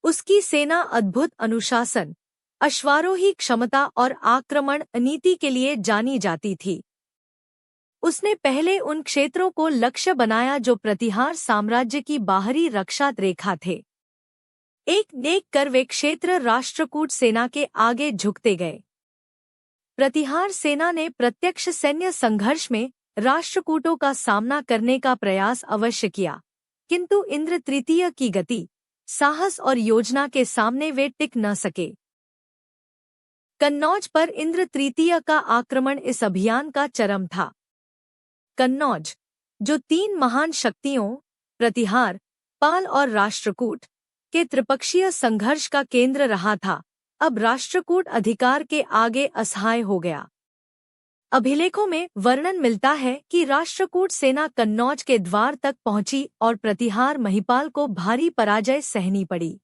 उसकी सेना अद्भुत अनुशासन, अश्वारोही क्षमता और आक्रमण नीति के लिए जानी जाती थी। उसने पहले उन क्षेत्रों को लक्ष्य बनाया जो प्रतिहार साम्राज्य की बाहरी रक्षा रेखा थे। एक एक कर वे क्षेत्र राष्ट्रकूट सेना के आगे झुकते गए। प्रतिहार सेना ने प्रत्यक्ष सैन्य संघर्ष में राष्ट्रकूटों का सामना करने का प्रयास अवश्य किया, किंतु इंद्र तृतीय की गति, साहस और योजना के सामने वे टिक न सके। कन्नौज पर इंद्र तृतीय का आक्रमण इस अभियान का चरम था। कन्नौज, जो 3 महान शक्तियों प्रतिहार, पाल और राष्ट्रकूट के त्रिपक्षीय संघर्ष का केंद्र रहा था, अब राष्ट्रकूट अधिकार के आगे असहाय हो गया। अभिलेखों में वर्णन मिलता है कि राष्ट्रकूट सेना कन्नौज के द्वार तक पहुंची और प्रतिहार महिपाल को भारी पराजय सहनी पड़ी।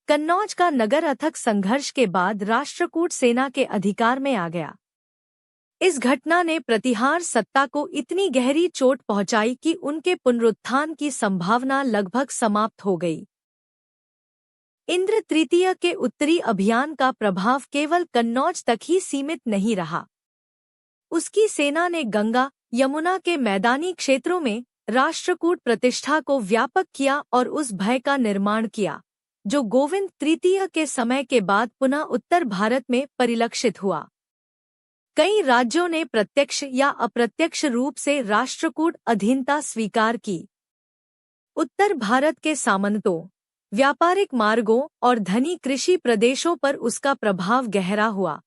कन्नौज का नगर अथक संघर्ष के बाद राष्ट्रकूट सेना के अधिकार में आ गया। इस घटना ने प्रतिहार सत्ता को इतनी गहरी चोट पहुंचाई कि उनके पुनरुत्थान की संभावना लगभग समाप्त हो गई। इंद्र तृतीय के उत्तरी अभियान का प्रभाव केवल कन्नौज तक ही सीमित नहीं रहा। उसकी सेना ने गंगा यमुना के मैदानी क्षेत्रों में राष्ट्रकूट प्रतिष्ठा को व्यापक किया और उस भय का निर्माण किया जो गोविंद तृतीय के समय के बाद पुनः उत्तर भारत में परिलक्षित हुआ। कई राज्यों ने प्रत्यक्ष या अप्रत्यक्ष रूप से राष्ट्रकूट अधीनता स्वीकार की। उत्तर भारत के सामंतों, व्यापारिक मार्गों और धनी कृषि प्रदेशों पर उसका प्रभाव गहरा हुआ,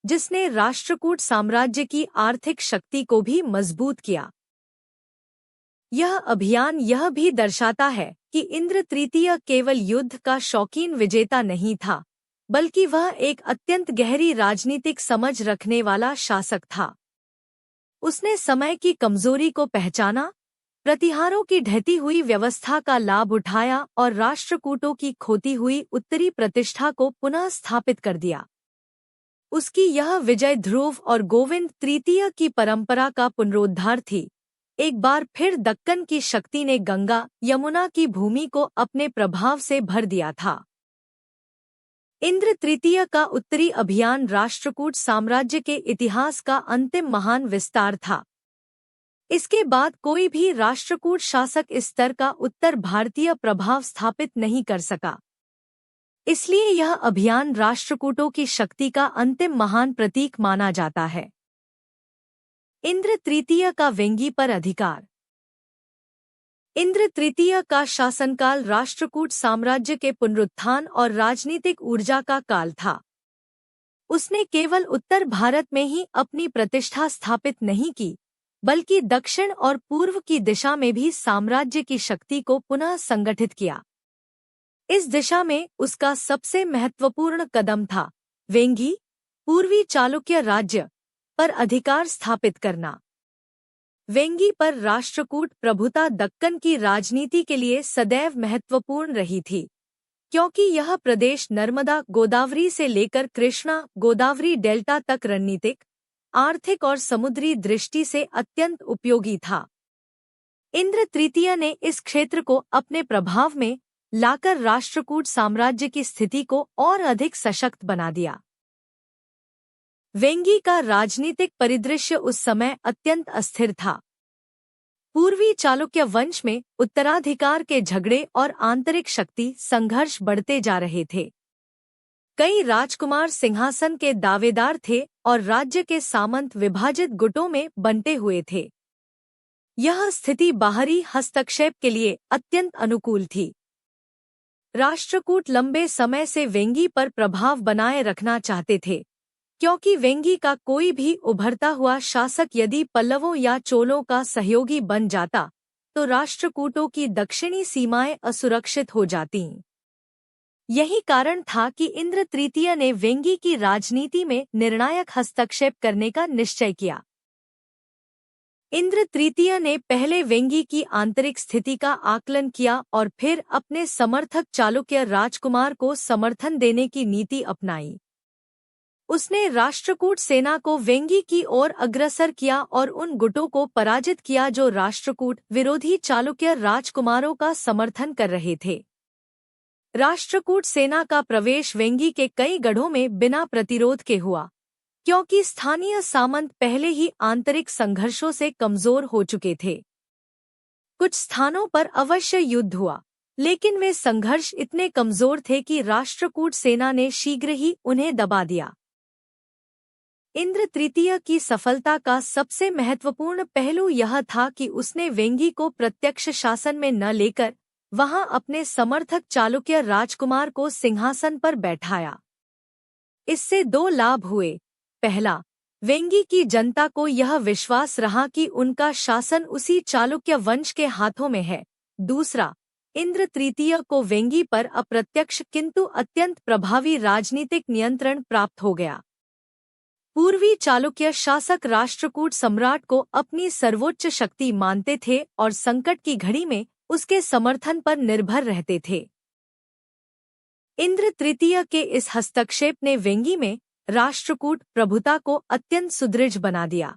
जिसने राष्ट्रकूट साम्राज्य की आर्थिक शक्ति को भी मजबूत किया। यह अभियान यह भी दर्शाता है कि इंद्र तृतीय केवल युद्ध का शौकीन विजेता नहीं था, बल्कि वह एक अत्यंत गहरी राजनीतिक समझ रखने वाला शासक था। उसने समय की कमजोरी को पहचाना, प्रतिहारों की ढहती हुई व्यवस्था का लाभ उठाया और राष्ट्रकूटों की खोती हुई उत्तरी प्रतिष्ठा को पुनः स्थापित कर दिया। उसकी यह विजय ध्रुव और गोविंद तृतीय की परंपरा का पुनरुद्धार थी। एक बार फिर दक्कन की शक्ति ने गंगा यमुना की भूमि को अपने प्रभाव से भर दिया था। इंद्र तृतीय का उत्तरी अभियान राष्ट्रकूट साम्राज्य के इतिहास का अंतिम महान विस्तार था। इसके बाद कोई भी राष्ट्रकूट शासक इस स्तर का उत्तर भारतीय प्रभाव स्थापित नहीं कर सका। इसलिए यह अभियान राष्ट्रकूटों की शक्ति का अंतिम महान प्रतीक माना जाता है। इंद्र तृतीय का वेंगी पर अधिकार। इंद्र तृतीय का शासनकाल राष्ट्रकूट साम्राज्य के पुनरुत्थान और राजनीतिक ऊर्जा का काल था। उसने केवल उत्तर भारत में ही अपनी प्रतिष्ठा स्थापित नहीं की, बल्कि दक्षिण और पूर्व की दिशा में भी साम्राज्य की शक्ति को पुनः संगठित किया। इस दिशा में उसका सबसे महत्वपूर्ण कदम था वेंगी, पूर्वी चालुक्य राज्य पर अधिकार स्थापित करना। वेंगी पर राष्ट्रकूट प्रभुता दक्कन की राजनीति के लिए सदैव महत्वपूर्ण रही थी, क्योंकि यह प्रदेश नर्मदा गोदावरी से लेकर कृष्णा गोदावरी डेल्टा तक रणनीतिक, आर्थिक और समुद्री दृष्टि से अत्यंत उपयोगी था। इंद्र तृतीय ने इस क्षेत्र को अपने प्रभाव में लाकर राष्ट्रकूट साम्राज्य की स्थिति को और अधिक सशक्त बना दिया। वेंगी का राजनीतिक परिदृश्य उस समय अत्यंत अस्थिर था। पूर्वी चालुक्य वंश में उत्तराधिकार के झगड़े और आंतरिक शक्ति संघर्ष बढ़ते जा रहे थे। कई राजकुमार सिंहासन के दावेदार थे और राज्य के सामंत विभाजित गुटों में बंटे हुए थे। यह स्थिति बाहरी हस्तक्षेप के लिए अत्यंत अनुकूल थी। राष्ट्रकूट लंबे समय से वेंगी पर प्रभाव बनाए रखना चाहते थे, क्योंकि वेंगी का कोई भी उभरता हुआ शासक यदि पल्लवों या चोलों का सहयोगी बन जाता तो राष्ट्रकूटों की दक्षिणी सीमाएं असुरक्षित हो जातीं। यही कारण था कि इंद्र तृतीय ने वेंगी की राजनीति में निर्णायक हस्तक्षेप करने का निश्चय किया। इंद्र तृतीय ने पहले वेंगी की आंतरिक स्थिति का आकलन किया और फिर अपने समर्थक चालुक्य राजकुमार को समर्थन देने की नीति अपनाई। उसने राष्ट्रकूट सेना को वेंगी की ओर अग्रसर किया और उन गुटों को पराजित किया जो राष्ट्रकूट विरोधी चालुक्य राजकुमारों का समर्थन कर रहे थे। राष्ट्रकूट सेना का प्रवेश वेंगी के कई गढ़ों में बिना प्रतिरोध के हुआ, क्योंकि स्थानीय सामंत पहले ही आंतरिक संघर्षों से कमजोर हो चुके थे। कुछ स्थानों पर अवश्य युद्ध हुआ, लेकिन वे संघर्ष इतने कमजोर थे कि राष्ट्रकूट सेना ने शीघ्र ही उन्हें दबा दिया। इंद्र तृतीय की सफलता का सबसे महत्वपूर्ण पहलू यह था कि उसने वेंगी को प्रत्यक्ष शासन में न लेकर वहां अपने समर्थक चालुक्य राजकुमार को सिंहासन पर बैठाया। इससे दो लाभ हुए। पहला, वेंगी की जनता को यह विश्वास रहा कि उनका शासन उसी चालुक्य वंश के हाथों में है। दूसरा, इंद्र तृतीय को वेंगी पर अप्रत्यक्ष किंतु अत्यंत प्रभावी राजनीतिक नियंत्रण प्राप्त हो गया। पूर्वी चालुक्य शासक राष्ट्रकूट सम्राट को अपनी सर्वोच्च शक्ति मानते थे और संकट की घड़ी में उसके समर्थन पर निर्भर रहते थे। इंद्र तृतीय के इस हस्तक्षेप ने वेंगी में राष्ट्रकूट प्रभुता को अत्यंत सुदृढ़ बना दिया।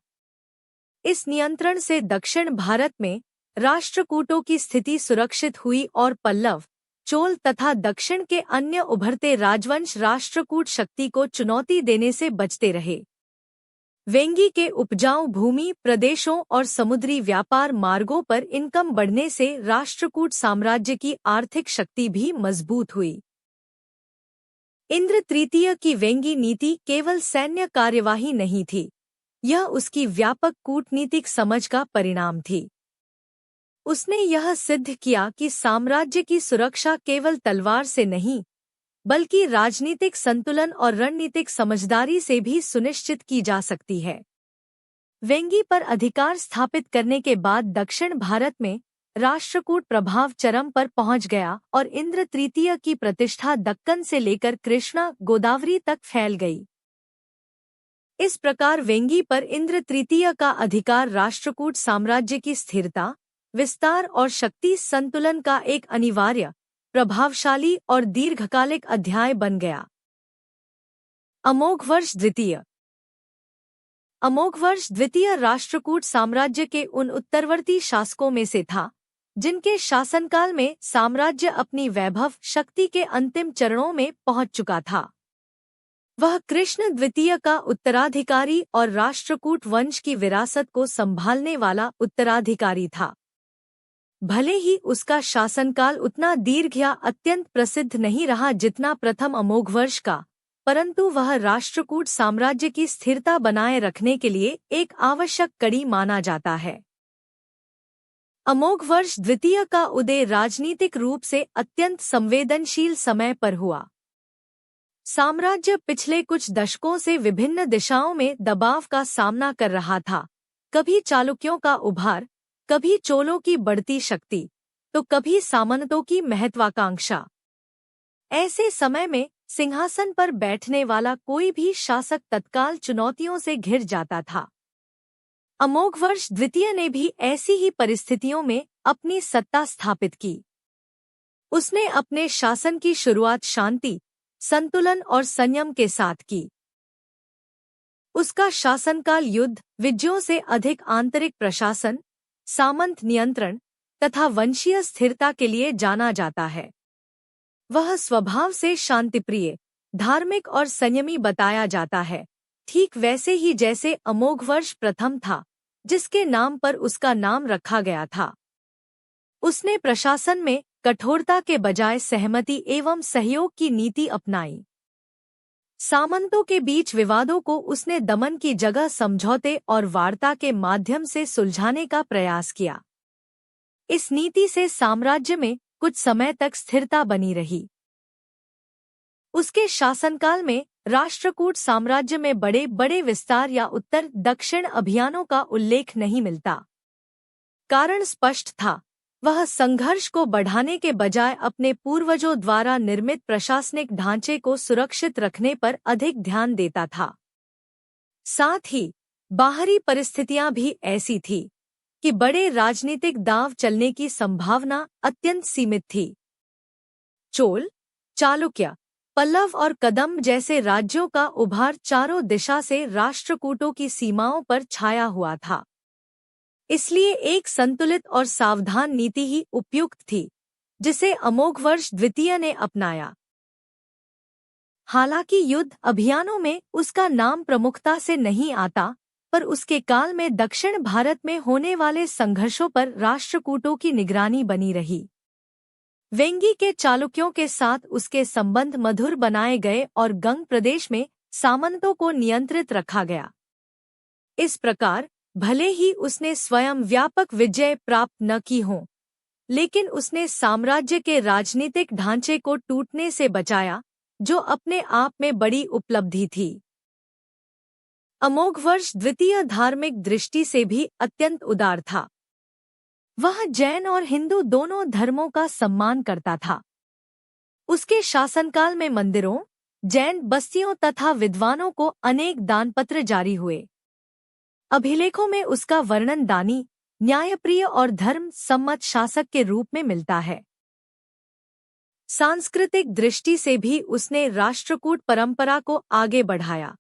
इस नियंत्रण से दक्षिण भारत में राष्ट्रकूटों की स्थिति सुरक्षित हुई और पल्लव, चोल तथा दक्षिण के अन्य उभरते राजवंश राष्ट्रकूट शक्ति को चुनौती देने से बचते रहे। वेंगी के उपजाऊ भूमि प्रदेशों और समुद्री व्यापार मार्गों पर इनकम बढ़ने से राष्ट्रकूट साम्राज्य की आर्थिक शक्ति भी मजबूत हुई। इंद्र तृतीय की वेंगी नीति केवल सैन्य कार्यवाही नहीं थी, यह उसकी व्यापक कूटनीतिक समझ का परिणाम थी। उसने यह सिद्ध किया कि साम्राज्य की सुरक्षा केवल तलवार से नहीं, बल्कि राजनीतिक संतुलन और रणनीतिक समझदारी से भी सुनिश्चित की जा सकती है। वेंगी पर अधिकार स्थापित करने के बाद दक्षिण भारत में राष्ट्रकूट प्रभाव चरम पर पहुंच गया और इंद्र तृतीय की प्रतिष्ठा दक्कन से लेकर कृष्णा गोदावरी तक फैल गई। इस प्रकार वेंगी पर इंद्र तृतीय का अधिकार राष्ट्रकूट साम्राज्य की स्थिरता, विस्तार और शक्ति संतुलन का एक अनिवार्य, प्रभावशाली और दीर्घकालिक अध्याय बन गया। अमोघवर्ष द्वितीय। अमोघवर्ष द्वितीय राष्ट्रकूट साम्राज्य के उन उत्तरवर्ती शासकों में से था जिनके शासनकाल में साम्राज्य अपनी वैभव शक्ति के अंतिम चरणों में पहुंच चुका था। वह कृष्ण द्वितीय का उत्तराधिकारी और राष्ट्रकूट वंश की विरासत को संभालने वाला उत्तराधिकारी था। भले ही उसका शासनकाल उतना दीर्घ या अत्यंत प्रसिद्ध नहीं रहा जितना प्रथम अमोघवर्ष का, परंतु वह राष्ट्रकूट साम्राज्य की स्थिरता बनाए रखने के लिए एक आवश्यक कड़ी माना जाता है। अमोघवर्ष द्वितीय का उदय राजनीतिक रूप से अत्यंत संवेदनशील समय पर हुआ। साम्राज्य पिछले कुछ दशकों से विभिन्न दिशाओं में दबाव का सामना कर रहा था, कभी चालुक्यों का उभार, कभी चोलों की बढ़ती शक्ति, तो कभी सामंतों की महत्वाकांक्षा। ऐसे समय में सिंहासन पर बैठने वाला कोई भी शासक तत्काल चुनौतियों से घिर जाता था। अमोघवर्ष द्वितीय ने भी ऐसी ही परिस्थितियों में अपनी सत्ता स्थापित की। उसने अपने शासन की शुरुआत शांति, संतुलन और संयम के साथ की। उसका शासनकाल युद्ध विजयों से अधिक आंतरिक प्रशासन, सामंत नियंत्रण तथा वंशीय स्थिरता के लिए जाना जाता है। वह स्वभाव से शांतिप्रिय, धार्मिक और संयमी बताया जाता है, ठीक वैसे ही जैसे अमोघवर्ष प्रथम था, जिसके नाम पर उसका नाम रखा गया था। उसने प्रशासन में कठोरता के बजाय सहमति एवं सहयोग की नीति अपनाई। सामंतों के बीच विवादों को उसने दमन की जगह समझौते और वार्ता के माध्यम से सुलझाने का प्रयास किया। इस नीति से साम्राज्य में कुछ समय तक स्थिरता बनी रही। उसके शासनकाल में राष्ट्रकूट साम्राज्य में बड़े बड़े विस्तार या उत्तर दक्षिण अभियानों का उल्लेख नहीं मिलता। कारण स्पष्ट था, वह संघर्ष को बढ़ाने के बजाय अपने पूर्वजों द्वारा निर्मित प्रशासनिक ढांचे को सुरक्षित रखने पर अधिक ध्यान देता था। साथ ही बाहरी परिस्थितियां भी ऐसी थी कि बड़े राजनीतिक दांव चलने की संभावना अत्यंत सीमित थी। चोल, चालुक्य, पल्लव और कदम्ब जैसे राज्यों का उभार चारों दिशा से राष्ट्रकूटों की सीमाओं पर छाया हुआ था। इसलिए एक संतुलित और सावधान नीति ही उपयुक्त थी, जिसे अमोघवर्ष द्वितीय ने अपनाया। हालांकि युद्ध अभियानों में उसका नाम प्रमुखता से नहीं आता, पर उसके काल में दक्षिण भारत में होने वाले संघर्षों पर राष्ट्रकूटों की निगरानी बनी रही। वेंगी के चालुक्यों के साथ उसके संबंध मधुर बनाए गए और गंग प्रदेश में सामंतों को नियंत्रित रखा गया। इस प्रकार भले ही उसने स्वयं व्यापक विजय प्राप्त न की हो, लेकिन उसने साम्राज्य के राजनीतिक ढांचे को टूटने से बचाया, जो अपने आप में बड़ी उपलब्धि थी। अमोघवर्ष द्वितीय धार्मिक दृष्टि से भी अत्यंत उदार था। वह जैन और हिंदू दोनों धर्मों का सम्मान करता था। उसके शासनकाल में मंदिरों, जैन बस्तियों तथा विद्वानों को अनेक दानपत्र जारी हुए। अभिलेखों में उसका वर्णन दानी, न्यायप्रिय और धर्म सम्मत शासक के रूप में मिलता है। सांस्कृतिक दृष्टि से भी उसने राष्ट्रकूट परंपरा को आगे बढ़ाया।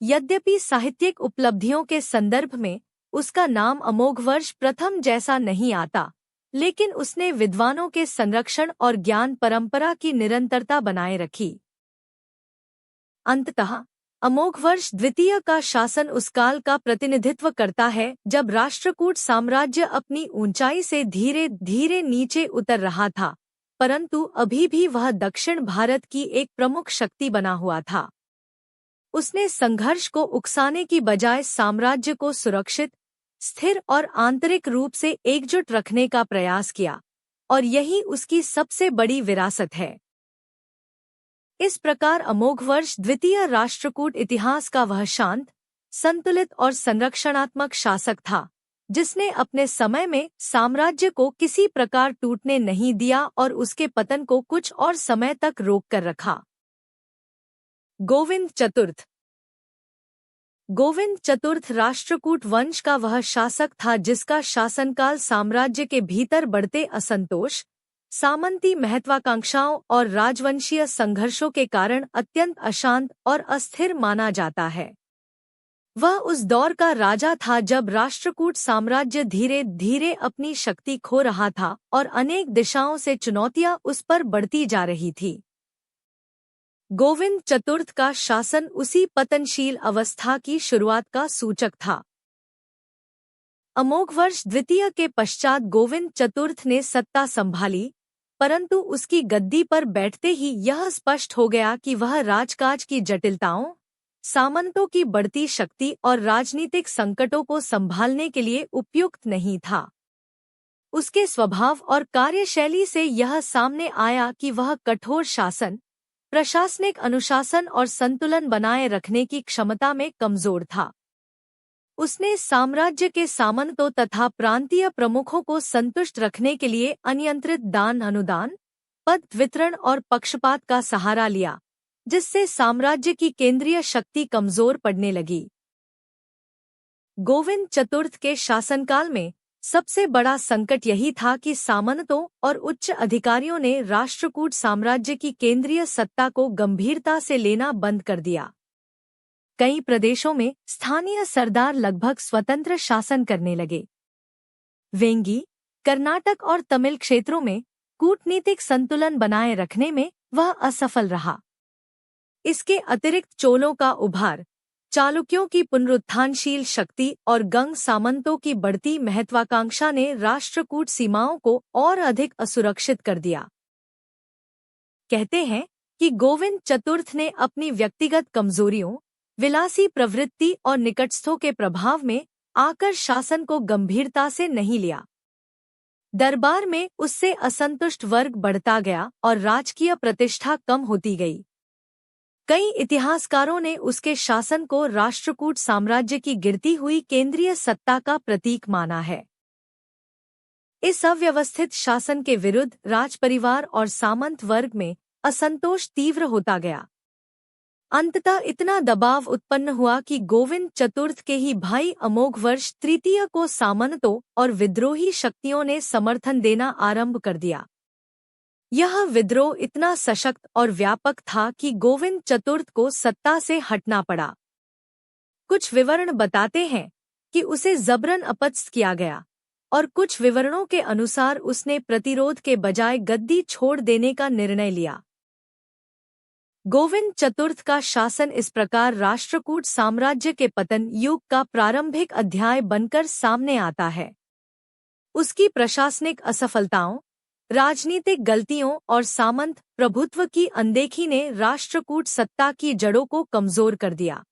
यद्यपि साहित्यिक उपलब्धियों के संदर्भ में उसका नाम अमोघवर्ष प्रथम जैसा नहीं आता, लेकिन उसने विद्वानों के संरक्षण और ज्ञान परंपरा की निरंतरता बनाए रखी। अंततः अमोघवर्ष द्वितीय का शासन उस काल का प्रतिनिधित्व करता है जब राष्ट्रकूट साम्राज्य अपनी ऊंचाई से धीरे धीरे नीचे उतर रहा था, परंतु अभी भी वह दक्षिण भारत की एक प्रमुख शक्ति बना हुआ था। उसने संघर्ष को उकसाने की बजाय साम्राज्य को सुरक्षित, स्थिर और आंतरिक रूप से एकजुट रखने का प्रयास किया, और यही उसकी सबसे बड़ी विरासत है। इस प्रकार अमोघवर्ष द्वितीय राष्ट्रकूट इतिहास का वह शांत, संतुलित और संरक्षणात्मक शासक था, जिसने अपने समय में साम्राज्य को किसी प्रकार टूटने नहीं दिया और उसके पतन को कुछ और समय तक रोक कर रखा। गोविंद चतुर्थ। गोविंद चतुर्थ राष्ट्रकूट वंश का वह शासक था जिसका शासनकाल साम्राज्य के भीतर बढ़ते असंतोष, सामंती महत्वाकांक्षाओं और राजवंशीय संघर्षों के कारण अत्यंत अशांत और अस्थिर माना जाता है। वह उस दौर का राजा था जब राष्ट्रकूट साम्राज्य धीरे धीरे अपनी शक्ति खो रहा था और अनेक दिशाओं से चुनौतियां उस पर बढ़ती जा रही थी। गोविंद चतुर्थ का शासन उसी पतनशील अवस्था की शुरुआत का सूचक था। अमोघवर्ष द्वितीय के पश्चात गोविंद चतुर्थ ने सत्ता संभाली, परंतु उसकी गद्दी पर बैठते ही यह स्पष्ट हो गया कि वह राजकाज की जटिलताओं, सामंतों की बढ़ती शक्ति और राजनीतिक संकटों को संभालने के लिए उपयुक्त नहीं था। उसके स्वभाव और कार्यशैली से यह सामने आया कि वह कठोर शासन, प्रशासनिक अनुशासन और संतुलन बनाए रखने की क्षमता में कमजोर था। उसने साम्राज्य के सामंतों तथा प्रांतीय प्रमुखों को संतुष्ट रखने के लिए अनियंत्रित दान अनुदान, पद वितरण और पक्षपात का सहारा लिया, जिससे साम्राज्य की केंद्रीय शक्ति कमजोर पड़ने लगी। गोविंद चतुर्थ के शासनकाल में सबसे बड़ा संकट यही था कि सामंतों और उच्च अधिकारियों ने राष्ट्रकूट साम्राज्य की केंद्रीय सत्ता को गंभीरता से लेना बंद कर दिया। कई प्रदेशों में स्थानीय सरदार लगभग स्वतंत्र शासन करने लगे। वेंगी, कर्नाटक और तमिल क्षेत्रों में कूटनीतिक संतुलन बनाए रखने में वह असफल रहा। इसके अतिरिक्त चोलों का उभार, चालुक्यों की पुनरुत्थानशील शक्ति और गंग सामंतों की बढ़ती महत्वाकांक्षा ने राष्ट्रकूट सीमाओं को और अधिक असुरक्षित कर दिया। कहते हैं कि गोविंद चतुर्थ ने अपनी व्यक्तिगत कमजोरियों, विलासी प्रवृत्ति और निकटस्थों के प्रभाव में आकर शासन को गंभीरता से नहीं लिया। दरबार में उससे असंतुष्ट वर्ग बढ़ता गया और राजकीय प्रतिष्ठा कम होती गई। कई इतिहासकारों ने उसके शासन को राष्ट्रकूट साम्राज्य की गिरती हुई केंद्रीय सत्ता का प्रतीक माना है। इस अव्यवस्थित शासन के विरुद्ध राजपरिवार और सामंत वर्ग में असंतोष तीव्र होता गया। अंततः इतना दबाव उत्पन्न हुआ कि गोविंद चतुर्थ के ही भाई अमोघवर्ष तृतीय को सामंतों और विद्रोही शक्तियों ने समर्थन देना आरंभ कर दिया। यह विद्रोह इतना सशक्त और व्यापक था कि गोविंद चतुर्थ को सत्ता से हटना पड़ा। कुछ विवरण बताते हैं कि उसे जबरन अपदस्थ किया गया और कुछ विवरणों के अनुसार उसने प्रतिरोध के बजाय गद्दी छोड़ देने का निर्णय लिया। गोविंद चतुर्थ का शासन इस प्रकार राष्ट्रकूट साम्राज्य के पतन युग का प्रारंभिक अध्याय बनकर सामने आता है। उसकी प्रशासनिक असफलताओं, राजनीतिक गलतियों और सामंत प्रभुत्व की अनदेखी ने राष्ट्रकूट सत्ता की जड़ों को कमजोर कर दिया।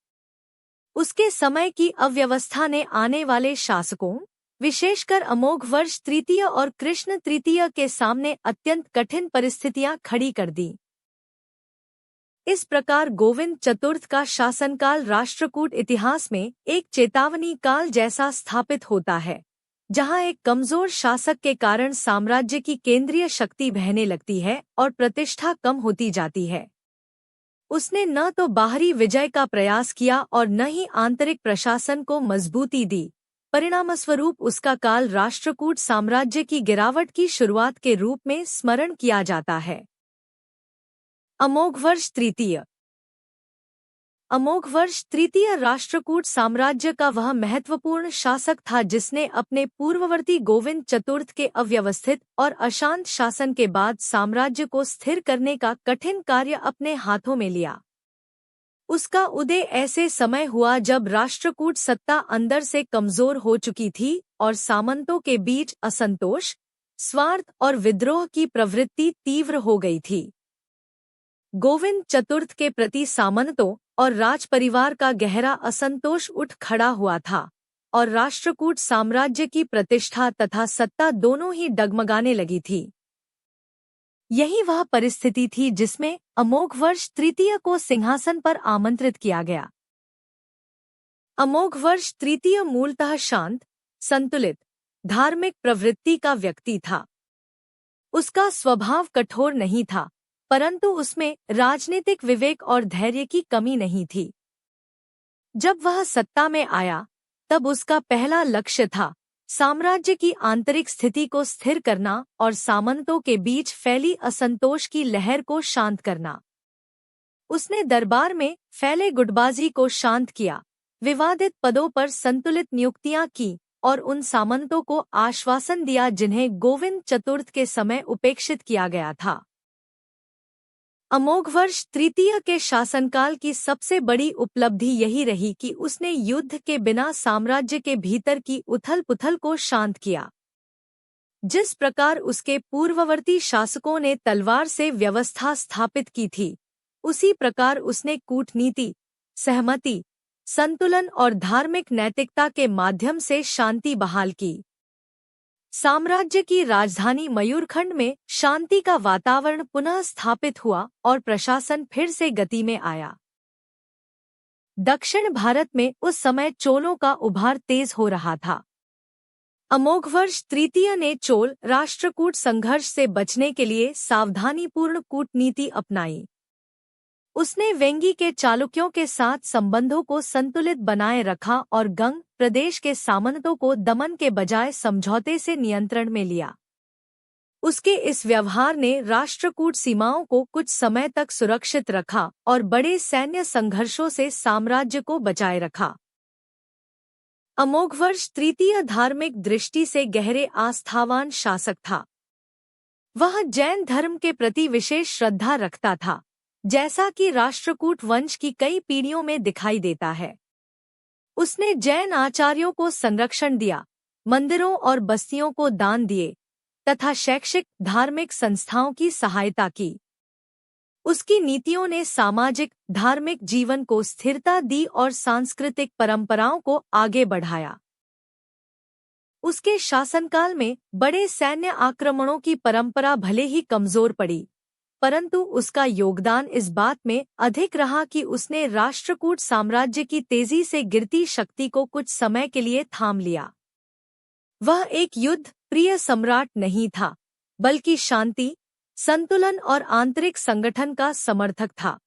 उसके समय की अव्यवस्था ने आने वाले शासकों, विशेषकर अमोघवर्ष तृतीय और कृष्ण तृतीय के सामने अत्यंत कठिन परिस्थितियां खड़ी कर दी। इस प्रकार गोविंद चतुर्थ का शासनकाल राष्ट्रकूट इतिहास में एक चेतावनी काल जैसा स्थापित होता है, जहां एक कमजोर शासक के कारण साम्राज्य की केंद्रीय शक्ति बहने लगती है और प्रतिष्ठा कम होती जाती है। उसने न तो बाहरी विजय का प्रयास किया और न ही आंतरिक प्रशासन को मजबूती दी। परिणामस्वरूप उसका काल राष्ट्रकूट साम्राज्य की गिरावट की शुरुआत के रूप में स्मरण किया जाता है। अमोघवर्ष तृतीय। अमोघवर्ष तृतीय राष्ट्रकूट साम्राज्य का वह महत्वपूर्ण शासक था जिसने अपने पूर्ववर्ती गोविंद चतुर्थ के अव्यवस्थित और अशांत शासन के बाद साम्राज्य को स्थिर करने का कठिन कार्य अपने हाथों में लिया। उसका उदय ऐसे समय हुआ जब राष्ट्रकूट सत्ता अंदर से कमजोर हो चुकी थी और सामंतों के बीच असंतोष, स्वार्थ और विद्रोह की प्रवृत्ति तीव्र हो गई थी। गोविंद चतुर्थ के प्रति सामंतों और राजपरिवार का गहरा असंतोष उठ खड़ा हुआ था और राष्ट्रकूट साम्राज्य की प्रतिष्ठा तथा सत्ता दोनों ही डगमगाने लगी थी। यही वह परिस्थिति थी जिसमें अमोघवर्ष तृतीय को सिंहासन पर आमंत्रित किया गया। अमोघवर्ष तृतीय मूलतः शांत, संतुलित, धार्मिक प्रवृत्ति का व्यक्ति था। उसका स्वभाव कठोर नहीं था, परंतु उसमें राजनीतिक विवेक और धैर्य की कमी नहीं थी। जब वह सत्ता में आया, तब उसका पहला लक्ष्य था साम्राज्य की आंतरिक स्थिति को स्थिर करना और सामंतों के बीच फैली असंतोष की लहर को शांत करना। उसने दरबार में फैले गुटबाजी को शांत किया, विवादित पदों पर संतुलित नियुक्तियां की और उन सामंतों को आश्वासन दिया जिन्हें गोविंद चतुर्थ के समय उपेक्षित किया गया था। अमोघवर्ष तृतीय के शासनकाल की सबसे बड़ी उपलब्धि यही रही कि उसने युद्ध के बिना साम्राज्य के भीतर की उथल-पुथल को शांत किया। जिस प्रकार उसके पूर्ववर्ती शासकों ने तलवार से व्यवस्था स्थापित की थी, उसी प्रकार उसने कूटनीति, सहमति, संतुलन और धार्मिक नैतिकता के माध्यम से शांति बहाल की। साम्राज्य की राजधानी मयूरखंड में शांति का वातावरण पुनः स्थापित हुआ और प्रशासन फिर से गति में आया। दक्षिण भारत में उस समय चोलों का उभार तेज हो रहा था। अमोघवर्ष तृतीय ने चोल राष्ट्रकूट संघर्ष से बचने के लिए सावधानीपूर्ण कूटनीति अपनाई। उसने वेंगी के चालुक्यों के साथ संबंधों को संतुलित बनाए रखा और गंग प्रदेश के सामंतों को दमन के बजाय समझौते से नियंत्रण में लिया। उसके इस व्यवहार ने राष्ट्रकूट सीमाओं को कुछ समय तक सुरक्षित रखा और बड़े सैन्य संघर्षों से साम्राज्य को बचाए रखा। अमोघवर्ष तृतीय धार्मिक दृष्टि से गहरे आस्थावान शासक था। वह जैन धर्म के प्रति विशेष श्रद्धा रखता था, जैसा कि राष्ट्रकूट वंश की कई पीढ़ियों में दिखाई देता है। उसने जैन आचार्यों को संरक्षण दिया, मंदिरों और बस्तियों को दान दिए तथा शैक्षिक धार्मिक संस्थाओं की सहायता की। उसकी नीतियों ने सामाजिक धार्मिक जीवन को स्थिरता दी और सांस्कृतिक परंपराओं को आगे बढ़ाया। उसके शासनकाल में बड़े सैन्य आक्रमणों की परंपरा भले ही कमजोर पड़ी, परंतु उसका योगदान इस बात में अधिक रहा कि उसने राष्ट्रकूट साम्राज्य की तेजी से गिरती शक्ति को कुछ समय के लिए थाम लिया। वह एक युद्ध प्रिय सम्राट नहीं था, बल्कि शांति, संतुलन और आंतरिक संगठन का समर्थक था।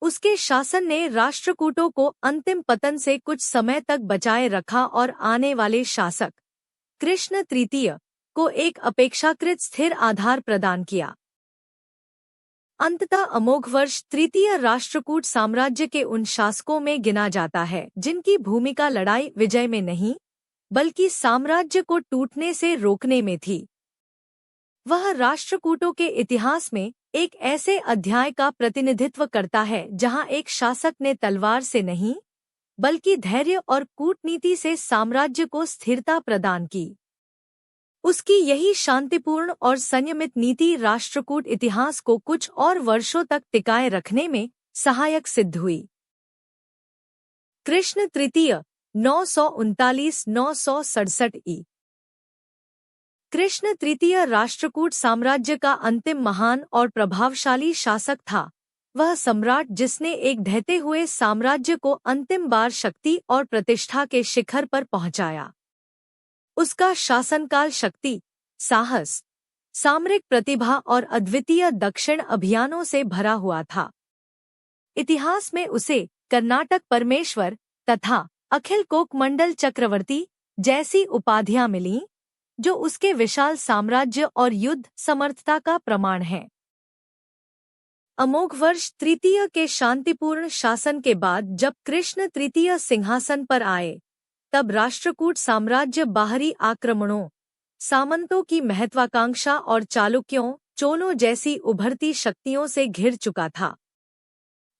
उसके शासन ने राष्ट्रकूटों को अंतिम पतन से कुछ समय तक बचाए रखा और आने वाले शासक कृष्ण तृतीय को एक अपेक्षाकृत स्थिर आधार प्रदान किया। अंततः अमोघवर्ष तृतीय राष्ट्रकूट साम्राज्य के उन शासकों में गिना जाता है जिनकी भूमिका लड़ाई विजय में नहीं, बल्कि साम्राज्य को टूटने से रोकने में थी। वह राष्ट्रकूटों के इतिहास में एक ऐसे अध्याय का प्रतिनिधित्व करता है जहां एक शासक ने तलवार से नहीं, बल्कि धैर्य और कूटनीति से साम्राज्य को स्थिरता प्रदान की। उसकी यही शांतिपूर्ण और संयमित नीति राष्ट्रकूट इतिहास को कुछ और वर्षों तक टिकाए रखने में सहायक सिद्ध हुई। कृष्ण तृतीय 939-967 ई। कृष्ण तृतीय राष्ट्रकूट साम्राज्य का अंतिम महान और प्रभावशाली शासक था। वह सम्राट जिसने एक ढहते हुए साम्राज्य को अंतिम बार शक्ति और प्रतिष्ठा के शिखर पर पहुंचाया। उसका शासनकाल शक्ति, साहस, सामरिक प्रतिभा और अद्वितीय दक्षिण अभियानों से भरा हुआ था। इतिहास में उसे कर्नाटक परमेश्वर तथा अखिल कोकमंडल चक्रवर्ती जैसी उपाधियां मिलीं, जो उसके विशाल साम्राज्य और युद्ध समर्थता का प्रमाण है। अमोघवर्ष तृतीय के शांतिपूर्ण शासन के बाद जब कृष्ण तृतीय सिंहासन पर आए, तब राष्ट्रकूट साम्राज्य बाहरी आक्रमणों, सामंतों की महत्वाकांक्षा और चालुक्यों, चोलों जैसी उभरती शक्तियों से घिर चुका था।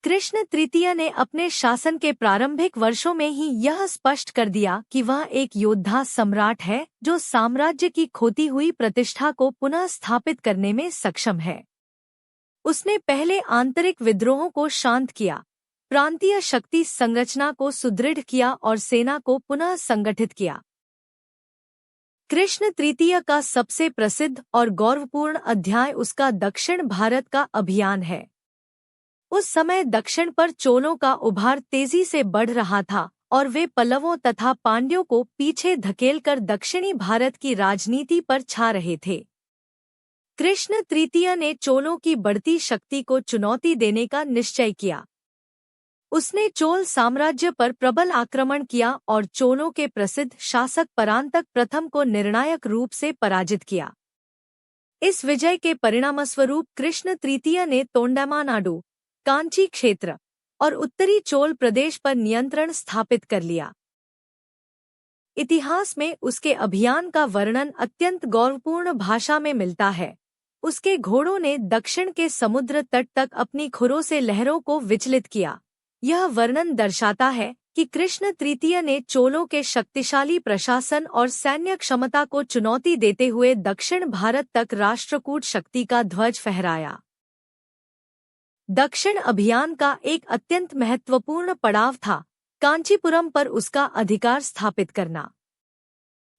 कृष्ण तृतीय ने अपने शासन के प्रारंभिक वर्षों में ही यह स्पष्ट कर दिया कि वह एक योद्धा सम्राट है जो साम्राज्य की खोती हुई प्रतिष्ठा को पुनः स्थापित करने में सक्षम है। उसने पहले आंतरिक विद्रोहों को शांत किया, प्रांतीय शक्ति संरचना को सुदृढ़ किया और सेना को पुनः संगठित किया। कृष्ण तृतीय का सबसे प्रसिद्ध और गौरवपूर्ण अध्याय उसका दक्षिण भारत का अभियान है। उस समय दक्षिण पर चोलों का उभार तेजी से बढ़ रहा था और वे पल्लवों तथा पांड्यों को पीछे धकेलकर दक्षिणी भारत की राजनीति पर छा रहे थे। कृष्ण तृतीय ने चोलों की बढ़ती शक्ति को चुनौती देने का निश्चय किया। उसने चोल साम्राज्य पर प्रबल आक्रमण किया और चोलों के प्रसिद्ध शासक परांतक प्रथम को निर्णायक रूप से पराजित किया। इस विजय के परिणामस्वरूप कृष्ण तृतीय ने तोंडामानाडु, कांची क्षेत्र और उत्तरी चोल प्रदेश पर नियंत्रण स्थापित कर लिया। इतिहास में उसके अभियान का वर्णन अत्यंत गौरवपूर्ण भाषा में मिलता है। उसके घोड़ों ने दक्षिण के समुद्र तट तक अपनी खुरों से लहरों को विचलित किया। यह वर्णन दर्शाता है कि कृष्ण तृतीय ने चोलों के शक्तिशाली प्रशासन और सैन्य क्षमता को चुनौती देते हुए दक्षिण भारत तक राष्ट्रकूट शक्ति का ध्वज फहराया। दक्षिण अभियान का एक अत्यंत महत्वपूर्ण पड़ाव था कांचीपुरम पर उसका अधिकार स्थापित करना।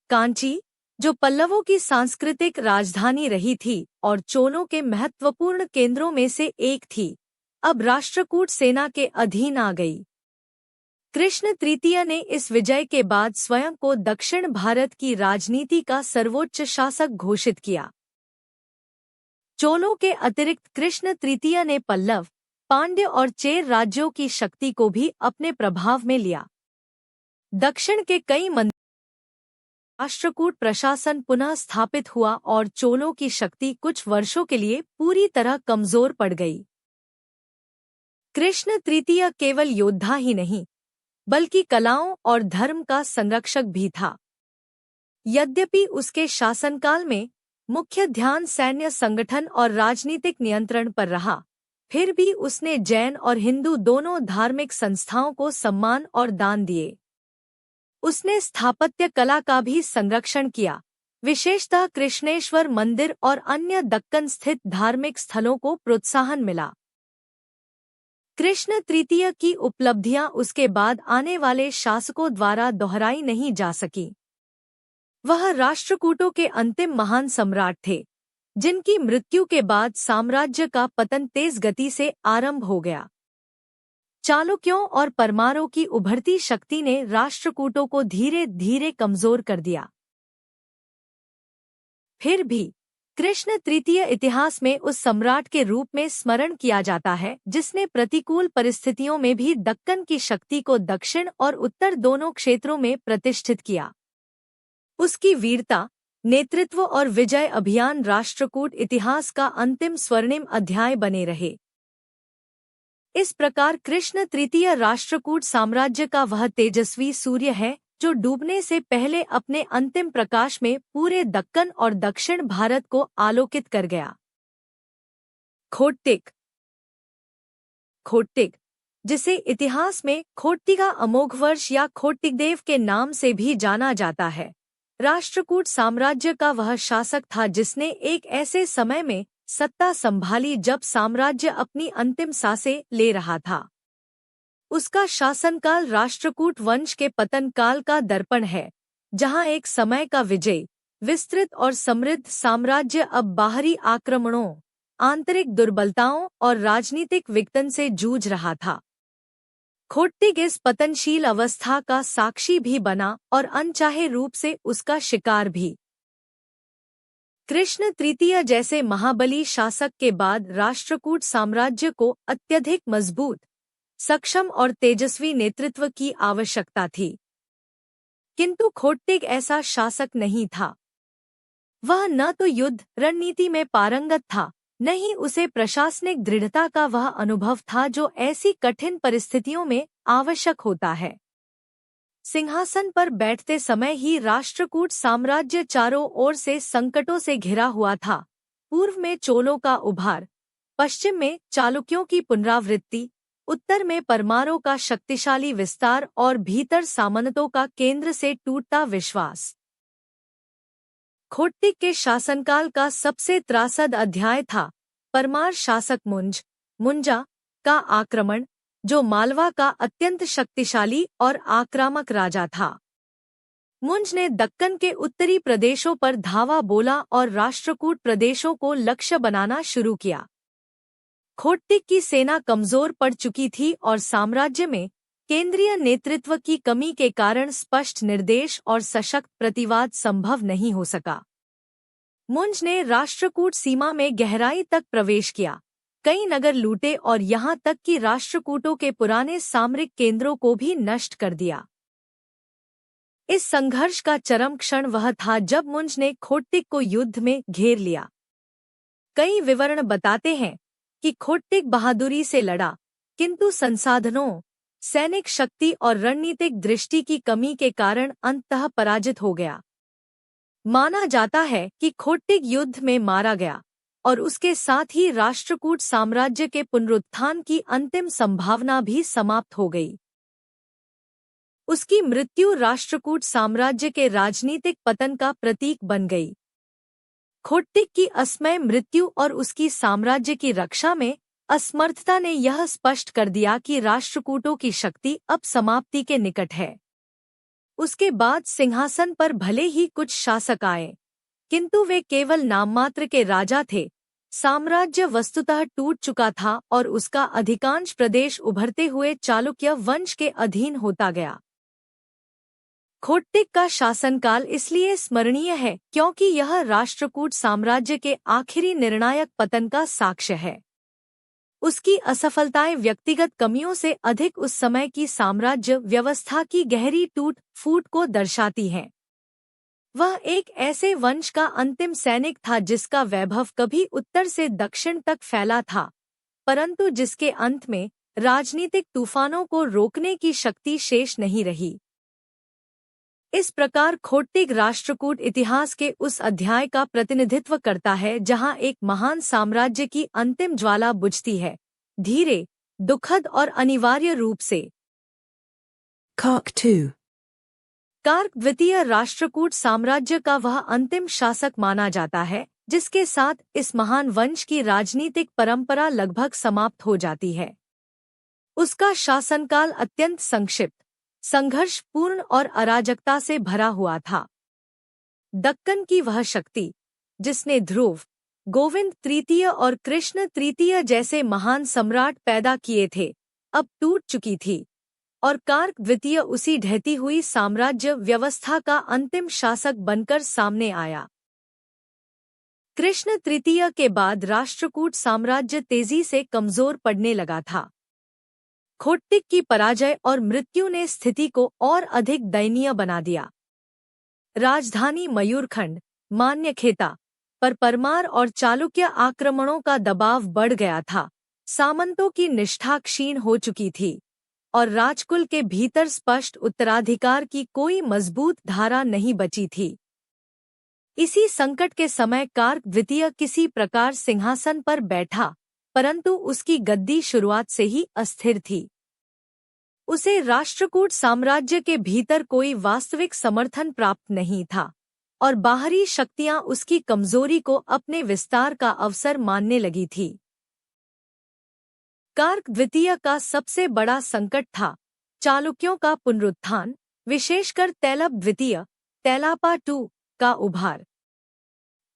कांची, जो पल्लवों की सांस्कृतिक राजधानी रही थी और चोलों के महत्वपूर्ण केंद्रों में से एक थी, अब राष्ट्रकूट सेना के अधीन आ गई। कृष्ण तृतीय ने इस विजय के बाद स्वयं को दक्षिण भारत की राजनीति का सर्वोच्च शासक घोषित किया। चोलों के अतिरिक्त कृष्ण तृतीय ने पल्लव, पांड्य और चेर राज्यों की शक्ति को भी अपने प्रभाव में लिया। दक्षिण के कई मंदिर राष्ट्रकूट प्रशासन पुनः स्थापित हुआ और चोलों की शक्ति कुछ वर्षों के लिए पूरी तरह कमजोर पड़ गई। कृष्ण तृतीय केवल योद्धा ही नहीं, बल्कि कलाओं और धर्म का संरक्षक भी था। यद्यपि उसके शासनकाल में मुख्य ध्यान सैन्य संगठन और राजनीतिक नियंत्रण पर रहा, फिर भी उसने जैन और हिंदू दोनों धार्मिक संस्थाओं को सम्मान और दान दिए। उसने स्थापत्य कला का भी संरक्षण किया, विशेषतः कृष्णेश्वर मंदिर और अन्य दक्कन स्थित धार्मिक स्थलों को प्रोत्साहन मिला। कृष्ण तृतीय की उपलब्धियां उसके बाद आने वाले शासकों द्वारा दोहराई नहीं जा सकी। वह राष्ट्रकूटों के अंतिम महान सम्राट थे, जिनकी मृत्यु के बाद साम्राज्य का पतन तेज गति से आरंभ हो गया। चालुक्यों और परमारों की उभरती शक्ति ने राष्ट्रकूटों को धीरे धीरे कमजोर कर दिया। फिर भी कृष्ण तृतीय इतिहास में उस सम्राट के रूप में स्मरण किया जाता है जिसने प्रतिकूल परिस्थितियों में भी दक्कन की शक्ति को दक्षिण और उत्तर दोनों क्षेत्रों में प्रतिष्ठित किया। उसकी वीरता, नेतृत्व और विजय अभियान राष्ट्रकूट इतिहास का अंतिम स्वर्णिम अध्याय बने रहे। इस प्रकार कृष्ण तृतीय राष्ट्रकूट साम्राज्य का वह तेजस्वी सूर्य है जो डूबने से पहले अपने अंतिम प्रकाश में पूरे दक्कन और दक्षिण भारत को आलोकित कर गया। खोट्टिक। खोट्टिक, जिसे इतिहास में खोट्टिका अमोघ वर्ष या खोट्टिकदेव के नाम से भी जाना जाता है, राष्ट्रकूट साम्राज्य का वह शासक था जिसने एक ऐसे समय में सत्ता संभाली जब साम्राज्य अपनी अंतिम सांसें ले रहा था। उसका शासनकाल राष्ट्रकूट वंश के पतन काल का दर्पण है, जहां एक समय का विजयी, विस्तृत और समृद्ध साम्राज्य अब बाहरी आक्रमणों, आंतरिक दुर्बलताओं और राजनीतिक विघटन से जूझ रहा था। खोट्टिक इस पतनशील अवस्था का साक्षी भी बना और अनचाहे रूप से उसका शिकार भी। कृष्ण तृतीय जैसे महाबली शासक के बाद राष्ट्रकूट साम्राज्य को अत्यधिक मजबूत, सक्षम और तेजस्वी नेतृत्व की आवश्यकता थी। किंतु खोट्टिक ऐसा शासक नहीं था। वह न तो युद्ध रणनीति में पारंगत था, न ही उसे प्रशासनिक दृढ़ता का वह अनुभव था जो ऐसी कठिन परिस्थितियों में आवश्यक होता है। सिंहासन पर बैठते समय ही राष्ट्रकूट साम्राज्य चारों ओर से संकटों से घिरा हुआ था। पूर्व में चोलों का उभार, पश्चिम में चालुक्यों की पुनरावृत्ति, उत्तर में परमारों का शक्तिशाली विस्तार और भीतर सामंतों का केंद्र से टूटता विश्वास। खोट्टिक के शासनकाल का सबसे त्रासद अध्याय था परमार शासक मुंजा का आक्रमण, जो मालवा का अत्यंत शक्तिशाली और आक्रामक राजा था। मुंज ने दक्कन के उत्तरी प्रदेशों पर धावा बोला और राष्ट्रकूट प्रदेशों को लक्ष्य बनाना शुरू किया। खोट्टिक की सेना कमजोर पड़ चुकी थी और साम्राज्य में केंद्रीय नेतृत्व की कमी के कारण स्पष्ट निर्देश और सशक्त प्रतिवाद संभव नहीं हो सका। मुंज ने राष्ट्रकूट सीमा में गहराई तक प्रवेश किया, कई नगर लूटे और यहाँ तक कि राष्ट्रकूटों के पुराने सामरिक केंद्रों को भी नष्ट कर दिया। इस संघर्ष का चरम क्षण वह था जब मुंज ने खोट्टिक को युद्ध में घेर लिया। कई विवरण बताते हैं कि खोट्टिक बहादुरी से लड़ा, किंतु संसाधनों, सैनिक शक्ति और रणनीतिक दृष्टि की कमी के कारण अंततः पराजित हो गया। माना जाता है कि खोट्टिक युद्ध में मारा गया और उसके साथ ही राष्ट्रकूट साम्राज्य के पुनरुत्थान की अंतिम संभावना भी समाप्त हो गई। उसकी मृत्यु राष्ट्रकूट साम्राज्य के राजनीतिक पतन का प्रतीक बन गई। खोट्टिक की असमय मृत्यु और उसकी साम्राज्य की रक्षा में असमर्थता ने यह स्पष्ट कर दिया कि राष्ट्रकूटों की शक्ति अब समाप्ति के निकट है। उसके बाद सिंहासन पर भले ही कुछ शासक आए, किंतु वे केवल नाममात्र के राजा थे। साम्राज्य वस्तुतः टूट चुका था और उसका अधिकांश प्रदेश उभरते हुए चालुक्य वंश के अधीन होता गया। खोट्टिक का शासनकाल इसलिए स्मरणीय है क्योंकि यह राष्ट्रकूट साम्राज्य के आखिरी निर्णायक पतन का साक्ष्य है। उसकी असफलताएं व्यक्तिगत कमियों से अधिक उस समय की साम्राज्य व्यवस्था की गहरी टूट फूट को दर्शाती हैं। वह एक ऐसे वंश का अंतिम सैनिक था जिसका वैभव कभी उत्तर से दक्षिण तक फैला था, परंतु जिसके अंत में राजनीतिक तूफानों को रोकने की शक्ति शेष नहीं रही। इस प्रकार खोट्टिक राष्ट्रकूट इतिहास के उस अध्याय का प्रतिनिधित्व करता है जहां एक महान साम्राज्य की अंतिम ज्वाला बुझती है, धीरे, दुखद और अनिवार्य रूप से। कार्क 2। कार्क द्वितीय राष्ट्रकूट साम्राज्य का वह अंतिम शासक माना जाता है जिसके साथ इस महान वंश की राजनीतिक परंपरा लगभग समाप्त हो जाती है। उसका शासनकाल अत्यंत संक्षिप्त, संघर्षपूर्ण और अराजकता से भरा हुआ था। दक्कन की वह शक्ति जिसने ध्रुव, गोविंद तृतीय और कृष्ण तृतीय जैसे महान सम्राट पैदा किए थे, अब टूट चुकी थी, और कार्क द्वितीय उसी ढहती हुई साम्राज्य व्यवस्था का अंतिम शासक बनकर सामने आया। कृष्ण तृतीय के बाद राष्ट्रकूट साम्राज्य तेजी से कमजोर पड़ने लगा था। खोट्टिक की पराजय और मृत्यु ने स्थिति को और अधिक दयनीय बना दिया। राजधानी मयूरखंड, मान्यखेता पर परमार और चालुक्य आक्रमणों का दबाव बढ़ गया था। सामंतों की निष्ठा क्षीण हो चुकी थी और राजकुल के भीतर स्पष्ट उत्तराधिकार की कोई मजबूत धारा नहीं बची थी। इसी संकट के समय कार्क द्वितीय किसी प्रकार सिंहासन पर बैठा, परंतु उसकी गद्दी शुरुआत से ही अस्थिर थी। उसे राष्ट्रकूट साम्राज्य के भीतर कोई वास्तविक समर्थन प्राप्त नहीं था और बाहरी शक्तियां उसकी कमजोरी को अपने विस्तार का अवसर मानने लगी थी। कार्क द्वितीय का सबसे बड़ा संकट था चालुक्यों का पुनरुत्थान, विशेषकर तैलब द्वितीय, तैलापा II का उभार।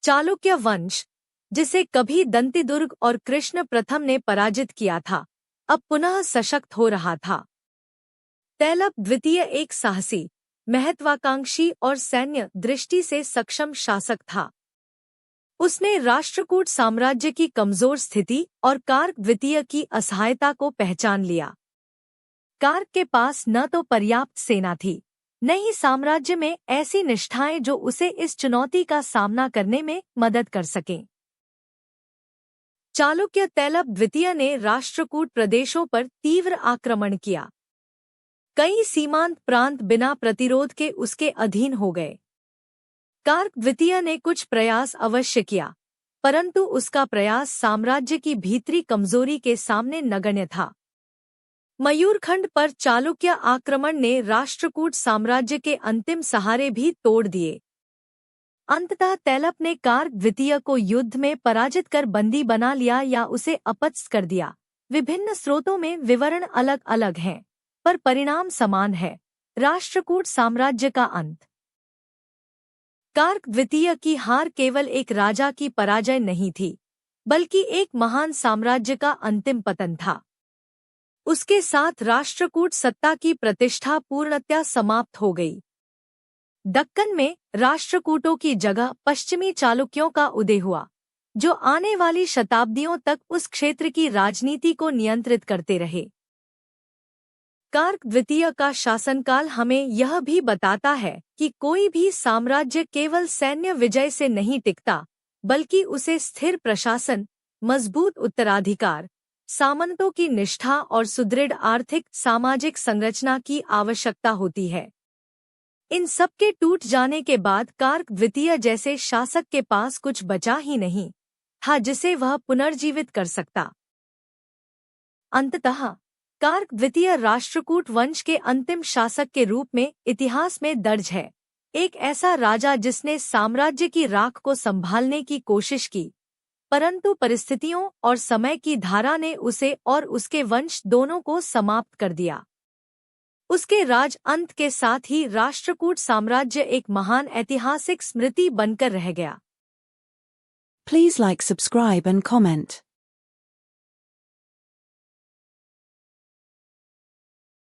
चालुक्य वंश, जिसे कभी दंतिदुर्ग और कृष्ण प्रथम ने पराजित किया था, अब पुनः सशक्त हो रहा था। तैलब द्वितीय एक साहसी, महत्वाकांक्षी और सैन्य दृष्टि से सक्षम शासक था। उसने राष्ट्रकूट साम्राज्य की कमजोर स्थिति और कार्क द्वितीय की असहायता को पहचान लिया। कार्क के पास न तो पर्याप्त सेना थी, न ही साम्राज्य में ऐसी निष्ठाएं जो उसे इस चुनौती का सामना करने में मदद कर सकें। चालुक्य तैलब द्वितीय ने राष्ट्रकूट प्रदेशों पर तीव्र आक्रमण किया। कई सीमांत प्रांत बिना प्रतिरोध के उसके अधीन हो गए। कार्क द्वितीय ने कुछ प्रयास अवश्य किया, परंतु उसका प्रयास साम्राज्य की भीतरी कमजोरी के सामने नगण्य था। मयूरखंड पर चालुक्य आक्रमण ने राष्ट्रकूट साम्राज्य के अंतिम सहारे भी तोड़ दिए। अंततः तैलब ने कार्क द्वितीय को युद्ध में पराजित कर बंदी बना लिया या उसे अपदस्थ कर दिया। विभिन्न स्रोतों में विवरण अलग अलग हैं, पर परिणाम समान है, राष्ट्रकूट साम्राज्य का अंत। कार्क द्वितीय की हार केवल एक राजा की पराजय नहीं थी, बल्कि एक महान साम्राज्य का अंतिम पतन था। उसके साथ राष्ट्रकूट सत्ता की प्रतिष्ठा पूर्णतया समाप्त हो गई। दक्कन में राष्ट्रकूटों की जगह पश्चिमी चालुक्यों का उदय हुआ, जो आने वाली शताब्दियों तक उस क्षेत्र की राजनीति को नियंत्रित करते रहे। कार्क द्वितीय का शासनकाल हमें यह भी बताता है कि कोई भी साम्राज्य केवल सैन्य विजय से नहीं टिकता, बल्कि उसे स्थिर प्रशासन, मजबूत उत्तराधिकार, सामंतों की निष्ठा और सुदृढ़ आर्थिक सामाजिक संरचना की आवश्यकता होती है। इन सबके टूट जाने के बाद कार्क द्वितीय जैसे शासक के पास कुछ बचा ही नहीं था जिसे वह पुनर्जीवित कर सकता। अंततः कार्क द्वितीय राष्ट्रकूट वंश के अंतिम शासक के रूप में इतिहास में दर्ज है। एक ऐसा राजा जिसने साम्राज्य की राख को संभालने की कोशिश की, परंतु परिस्थितियों और समय की धारा ने उसे और उसके वंश दोनों को समाप्त कर दिया। उसके राज अंत के साथ ही राष्ट्रकूट साम्राज्य एक महान ऐतिहासिक स्मृति बनकर रह गया। Please like, subscribe and comment.